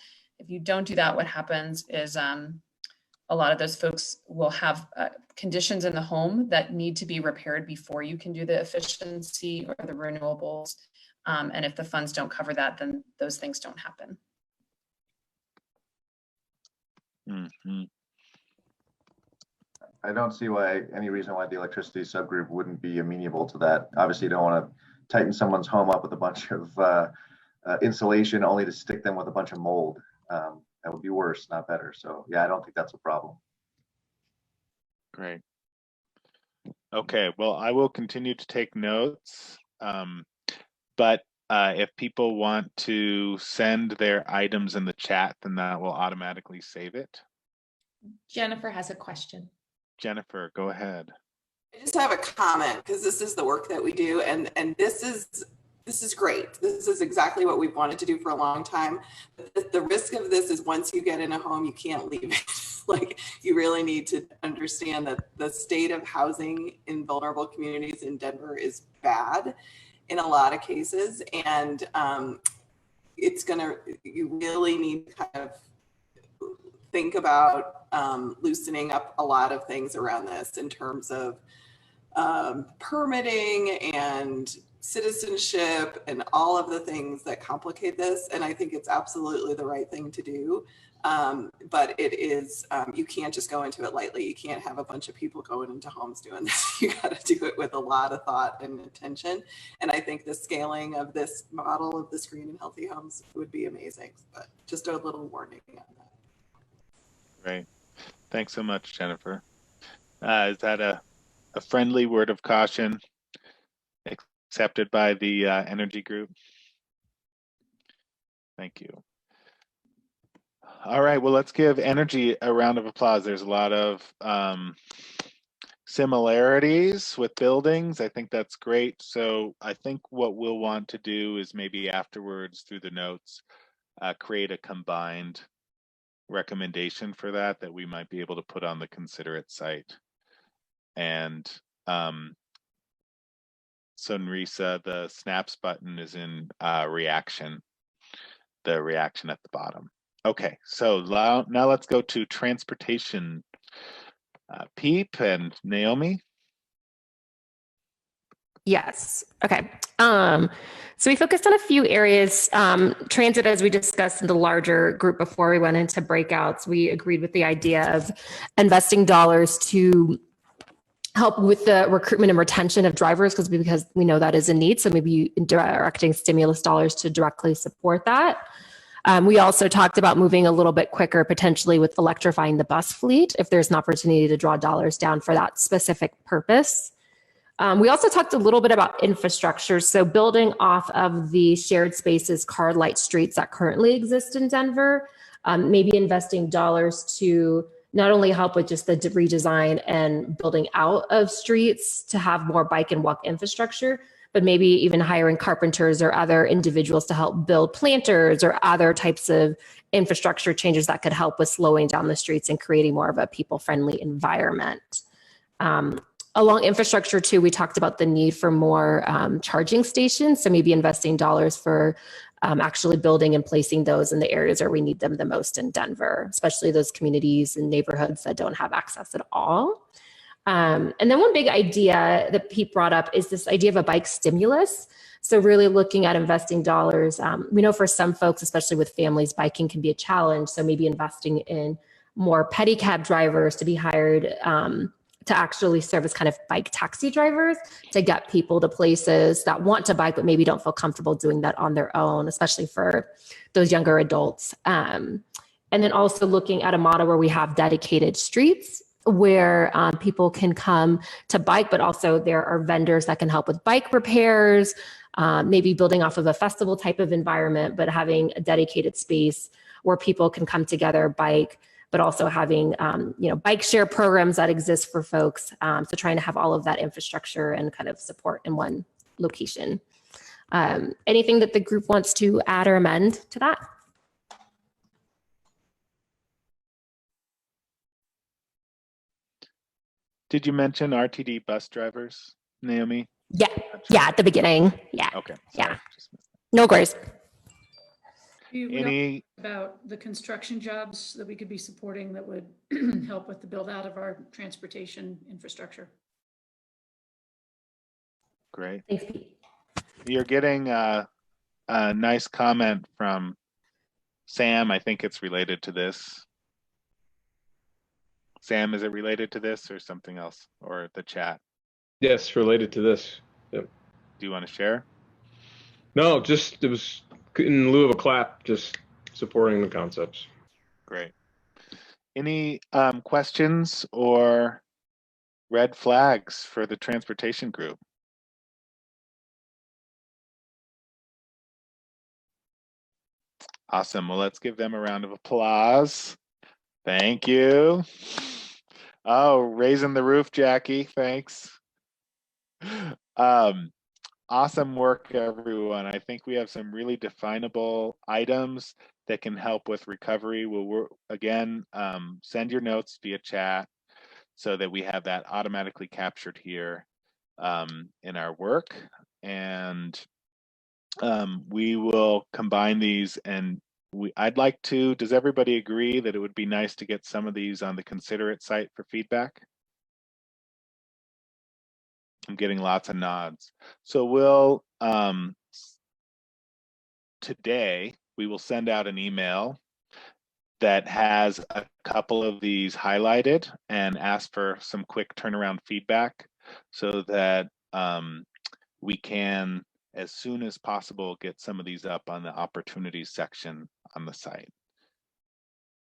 If you don't do that, what happens is a lot of those folks will have conditions in the home that need to be repaired before you can do the efficiency or the renewables. And if the funds don't cover that, then those things don't happen. Mm-hmm. I don't see any reason why the electricity subgroup wouldn't be amenable to that. Obviously, you don't want to tighten someone's home up with a bunch of insulation only to stick them with a bunch of mold. That would be worse, not better. So yeah, I don't think that's a problem. Great. Okay, well, I will continue to take notes, but if people want to send their items in the chat, then that will automatically save it. Jennifer has a question. Jennifer, go ahead. I just have a comment because this is the work that we do, and this is great. This is exactly what we've wanted to do for a long time. The risk of this is once you get in a home, you can't leave it. Like, you really need to understand that the state of housing in vulnerable communities in Denver is bad in a lot of cases. And you really need to kind of think about loosening up a lot of things around this in terms of permitting and citizenship and all of the things that complicate this. And I think it's absolutely the right thing to do. But it is, you can't just go into it lightly. You can't have a bunch of people going into homes doing this. You got to do it with a lot of thought and attention. And I think the scaling of this model of the Green and Healthy Homes would be amazing. But just a little warning on that. Great. Thanks so much, Jennifer. Is that a friendly word of caution accepted by the energy group? Thank you. All right, well, let's give energy a round of applause. There's a lot of similarities with buildings. I think that's great. So I think what we'll want to do is maybe afterwards through the notes, create a combined recommendation for that we might be able to put on the considerate site. And so Narisa, the snaps button is in reaction, the reaction at the bottom. Okay, so now let's go to transportation. Peep and Naomi. Yes. Okay. So we focused on a few areas. Transit, as we discussed in the larger group before we went into breakouts, we agreed with the idea of investing dollars to help with the recruitment and retention of drivers because we know that is a need. So maybe directing stimulus dollars to directly support that. We also talked about moving a little bit quicker, potentially with electrifying the bus fleet, if there's an opportunity to draw dollars down for that specific purpose. We also talked a little bit about infrastructure. So building off of the shared spaces, car light streets that currently exist in Denver, maybe investing dollars to not only help with just the redesign and building out of streets to have more bike and walk infrastructure, but maybe even hiring carpenters or other individuals to help build planters or other types of infrastructure changes that could help with slowing down the streets and creating more of a people-friendly environment. Along infrastructure too, we talked about the need for more charging stations. So maybe investing dollars for actually building and placing those in the areas where we need them the most in Denver, especially those communities and neighborhoods that don't have access at all. And then one big idea that Pete brought up is this idea of a bike stimulus. So really looking at investing dollars. We know for some folks, especially with families, biking can be a challenge. So maybe investing in more pedicab drivers to be hired to actually serve as kind of bike taxi drivers to get people to places that want to bike, but maybe don't feel comfortable doing that on their own, especially for those younger adults. And then also looking at a model where we have dedicated streets where people can come to bike, but also there are vendors that can help with bike repairs, maybe building off of a festival type of environment, but having a dedicated space where people can come together, bike, but also having bike share programs that exist for folks. So trying to have all of that infrastructure and kind of support in one location. Anything that the group wants to add or amend to that? Did you mention RTD bus drivers, Naomi? Yeah, at the beginning. Yeah. Okay. Yeah. No worries. Any about the construction jobs that we could be supporting that would help with the build out of our transportation infrastructure? Great. Thanks, Pete. You're getting a nice comment from Sam. I think it's related to this. Sam, is it related to this or something else, or the chat? Yes, related to this. Yep. Do you want to share? No, just it was in lieu of a clap, just supporting the concepts. Great. Any questions or red flags for the transportation group? Awesome. Well, let's give them a round of applause. Thank you. Oh, raising the roof, Jackie. Thanks. Awesome work, everyone. I think we have some really definable items that can help with recovery. We'll again send your notes via chat so that we have that automatically captured here in our work. And we will combine these, and I'd like to, does everybody agree that it would be nice to get some of these on the Considerate site for feedback? I'm getting lots of nods. So we'll, today, we will send out an email that has a couple of these highlighted and ask for some quick turnaround feedback so that we can, as soon as possible, get some of these up on the opportunities section on the site.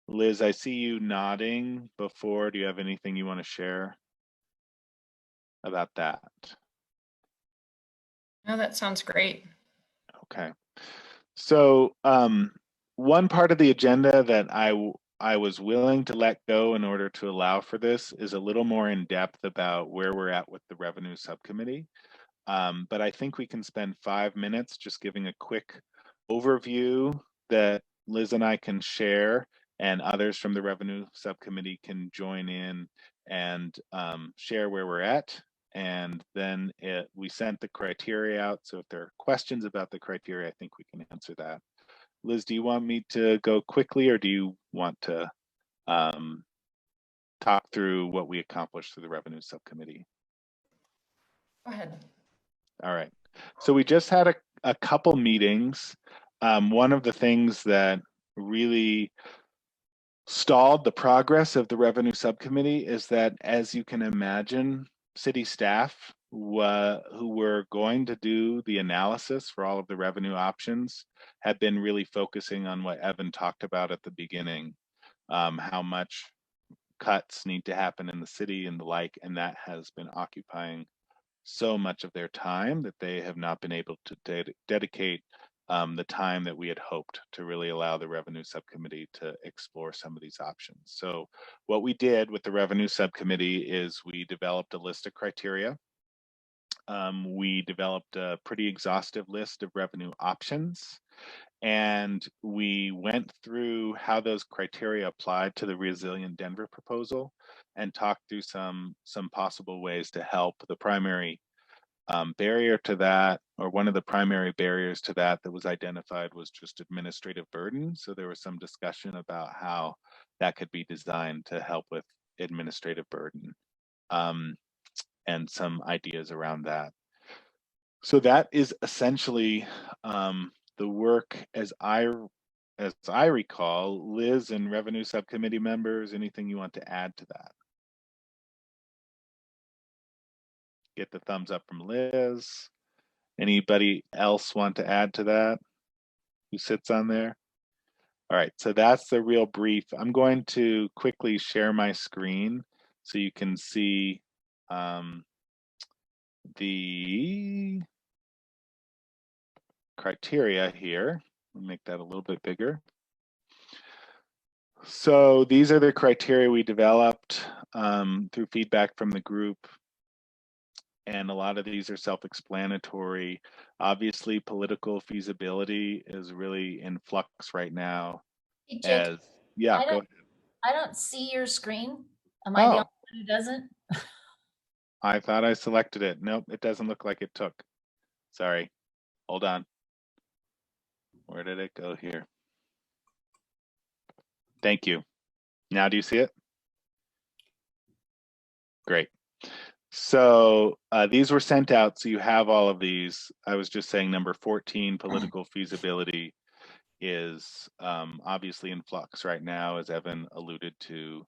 Liz, I see you nodding before. Do you have anything you want to share about that? No, that sounds great. Okay. So one part of the agenda that I was willing to let go in order to allow for this is a little more in depth about where we're at with the revenue subcommittee. But I think we can spend 5 minutes just giving a quick overview that Liz and I can share, and others from the revenue subcommittee can join in and share where we're at. And then we sent the criteria out. So if there are questions about the criteria, I think we can answer that. Liz, do you want me to go quickly, or do you want to talk through what we accomplished through the revenue subcommittee? Go ahead. All right. So we just had a couple meetings. One of the things that really stalled the progress of the revenue subcommittee is that, as you can imagine, city staff who were going to do the analysis for all of the revenue options have been really focusing on what Evan talked about at the beginning, how much cuts need to happen in the city and the like, and that has been occupying so much of their time that they have not been able to dedicate the time that we had hoped to really allow the revenue subcommittee to explore some of these options. So what we did with the revenue subcommittee is we developed a list of criteria. We developed a pretty exhaustive list of revenue options, and we went through how those criteria applied to the Resilient Denver proposal and talked through some possible ways to help. The primary barrier to that, or one of the primary barriers to that was identified, was just administrative burden. So there was some discussion about how that could be designed to help with administrative burden, and some ideas around that. So that is essentially the work as I recall. Liz and revenue subcommittee members, anything you want to add to that? Get the thumbs up from Liz. Anybody else want to add to that who sits on there? All right, so that's the real brief. I'm going to quickly share my screen so you can see the criteria here. I'll make that a little bit bigger. So these are the criteria we developed through feedback from the group. And a lot of these are self-explanatory. Obviously, political feasibility is really in flux right now. Hey, Jake, go ahead. I don't see your screen. Am I the only one who doesn't? I thought I selected it. Nope, it doesn't look like it took. Sorry. Hold on. Where did it go here? Thank you. Now do you see it? Great. So these were sent out, so you have all of these. I was just saying number 14, political feasibility, is obviously in flux right now, as Evan alluded to.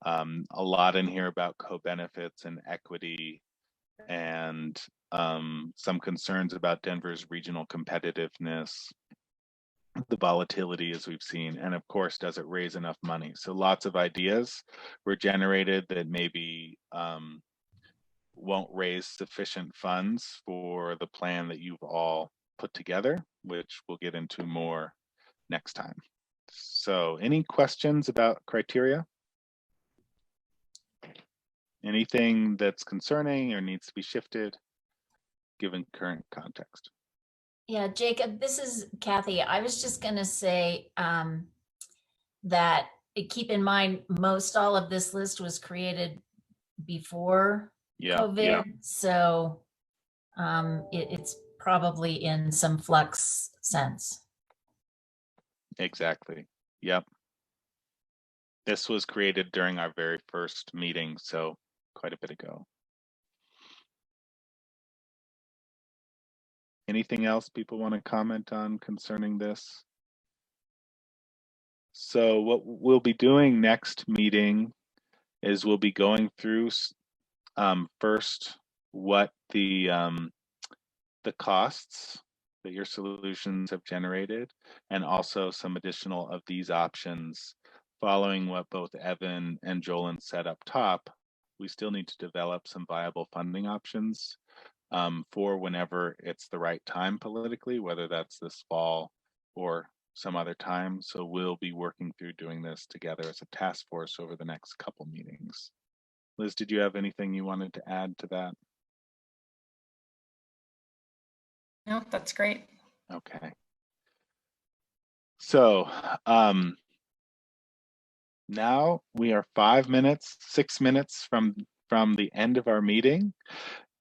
A lot in here about co-benefits and equity, and some concerns about Denver's regional competitiveness, the volatility as we've seen, and of course, does it raise enough money? So lots of ideas were generated that maybe won't raise sufficient funds for the plan that you've all put together, which we'll get into more next time. So any questions about criteria? Anything that's concerning or needs to be shifted given current context? Yeah, Jacob, this is Kathy. I was just going to say that keep in mind, most all of this list was created before COVID. So it's probably in some flux sense. Exactly. Yep. This was created during our very first meeting, so quite a bit ago. Anything else people want to comment on concerning this? So what we'll be doing next meeting is we'll be going through first what the costs that your solutions have generated, and also some additional of these options. Following what both Evan and Jolyn said up top, we still need to develop some viable funding options for whenever it's the right time politically, whether that's this fall or some other time. So we'll be working through doing this together as a task force over the next couple meetings. Liz, did you have anything you wanted to add to that? No, that's great. Okay. So now we are 6 minutes from the end of our meeting,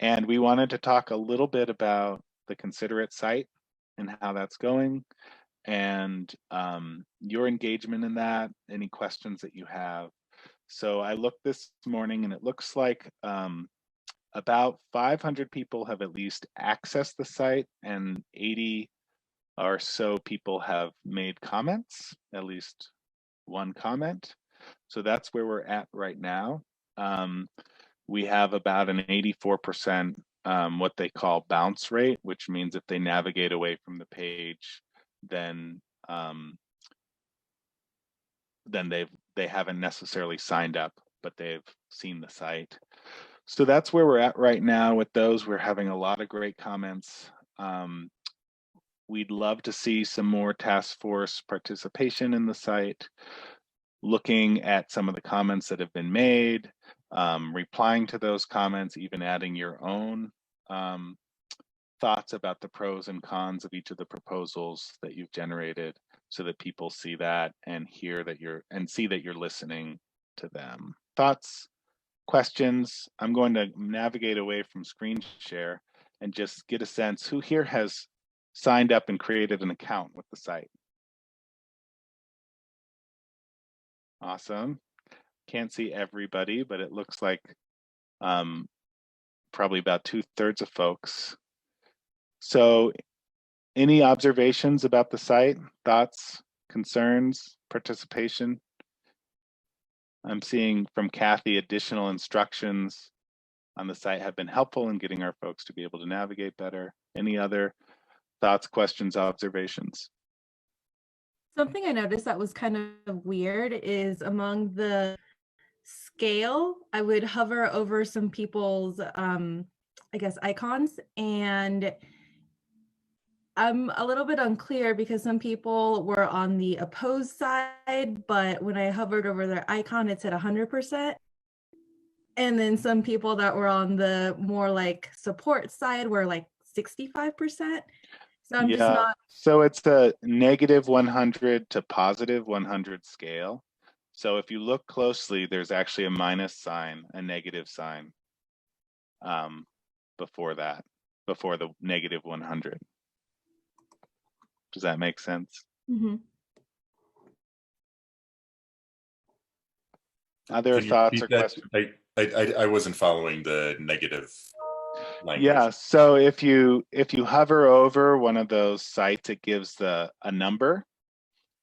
and we wanted to talk a little bit about the Considerate site and how that's going, and your engagement in that, any questions that you have. So I looked this morning, and it looks like about 500 people have at least accessed the site, and 80 or so people have made comments, at least one comment. So that's where we're at right now. We have about an 84% what they call bounce rate, which means if they navigate away from the page, then they haven't necessarily signed up, but they've seen the site. So that's where we're at right now with those. We're having a lot of great comments. We'd love to see some more task force participation in the site, looking at some of the comments that have been made, replying to those comments, even adding your own thoughts about the pros and cons of each of the proposals that you've generated, so that people see that and hear that see that you're listening to them. Thoughts, questions? I'm going to navigate away from screen share and just get a sense who here has signed up and created an account with the site. Awesome. Can't see everybody, but it looks like probably about 2/3 of folks. So any observations about the site, thoughts, concerns, participation? I'm seeing from Kathy, additional instructions on the site have been helpful in getting our folks to be able to navigate better. Any other thoughts, questions, observations? Something I noticed that was kind of weird is among the scale, I would hover over some people's, I guess, icons, and I'm a little bit unclear because some people were on the opposed side, but when I hovered over their icon, it said 100%. And then some people that were on the more like support side were like 65%. So I'm just not. So it's a -100 to +100 scale. So if you look closely, there's actually a minus sign, a negative sign before that, before the -100. Does that make sense? Mm-hmm. Other thoughts or questions? I wasn't following the negative language. Yeah, so if you hover over one of those sites, it gives a number,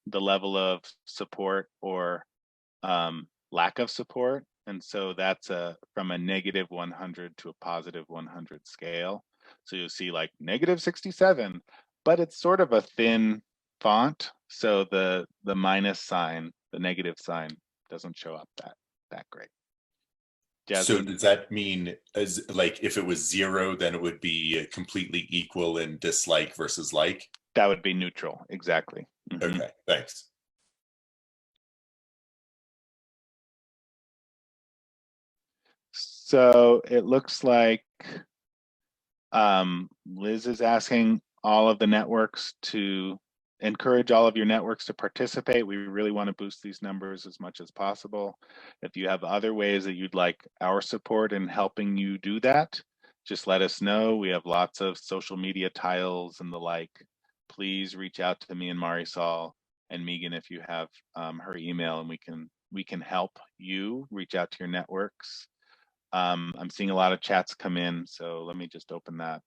the level of support or lack of support. And so that's from a -100 to a +100 scale. So you'll see like -67, but it's sort of a thin font. So the minus sign, the negative sign, doesn't show up that great. Jasmine. So does that mean as like if it was 0, then it would be completely equal in dislike versus like? That would be neutral, exactly. Mm-hmm. Okay, thanks. So it looks like Liz is asking all of the networks to encourage all of your networks to participate. We really want to boost these numbers as much as possible. If you have other ways that you'd like our support in helping you do that, just let us know. We have lots of social media tiles and the like. Please reach out to me and Marisol and Megan if you have her email, and we can help you reach out to your networks. I'm seeing a lot of chats come in, so let me just open that.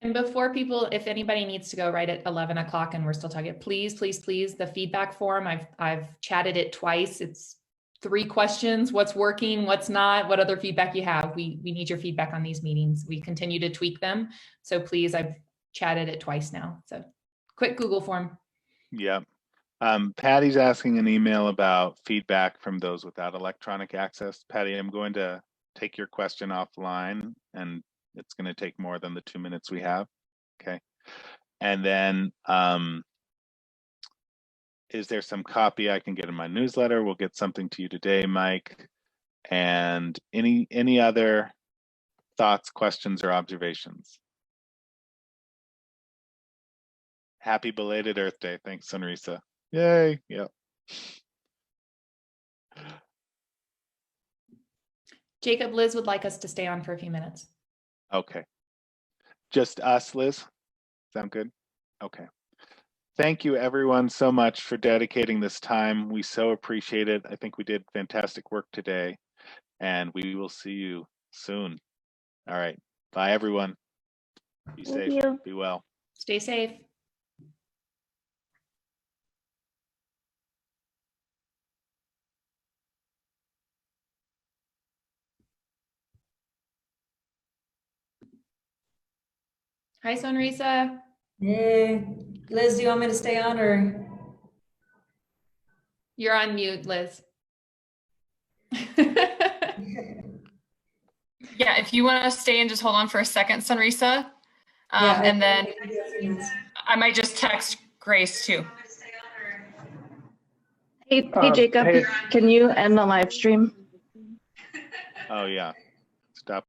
And before people, if anybody needs to go right at 11 o'clock and we're still talking, please, the feedback form, I've chatted it twice. It's 3 questions: what's working, what's not, what other feedback you have. We need your feedback on these meetings. We continue to tweak them. So please, I've chatted it twice now. So quick Google form. Yeah. Patty's asking an email about feedback from those without electronic access. Patty, I'm going to take your question offline, and it's going to take more than the 2 minutes we have. Okay. And then is there some copy I can get in my newsletter? We'll get something to you today, Mike. And any other thoughts, questions, or observations? Happy belated Earth Day. Thanks, Sunrisa. Yay. Yep. Jacob, Liz would like us to stay on for a few minutes. Okay. Just us, Liz? Sound good? Okay. Thank you everyone so much for dedicating this time. We so appreciate it. I think we did fantastic work today, and we will see you soon. All right. Bye everyone. Be safe. Be well. Stay safe. Hi, Sonrisa. Hey, Liz, do you want me to stay on or? You're on mute, Liz. Yeah, if you want to stay and just hold on for a second, Sunrisa. Yeah. And then I might just text Grace too. Hey, Jacob, hey. can you end the live stream? Oh yeah. Stop.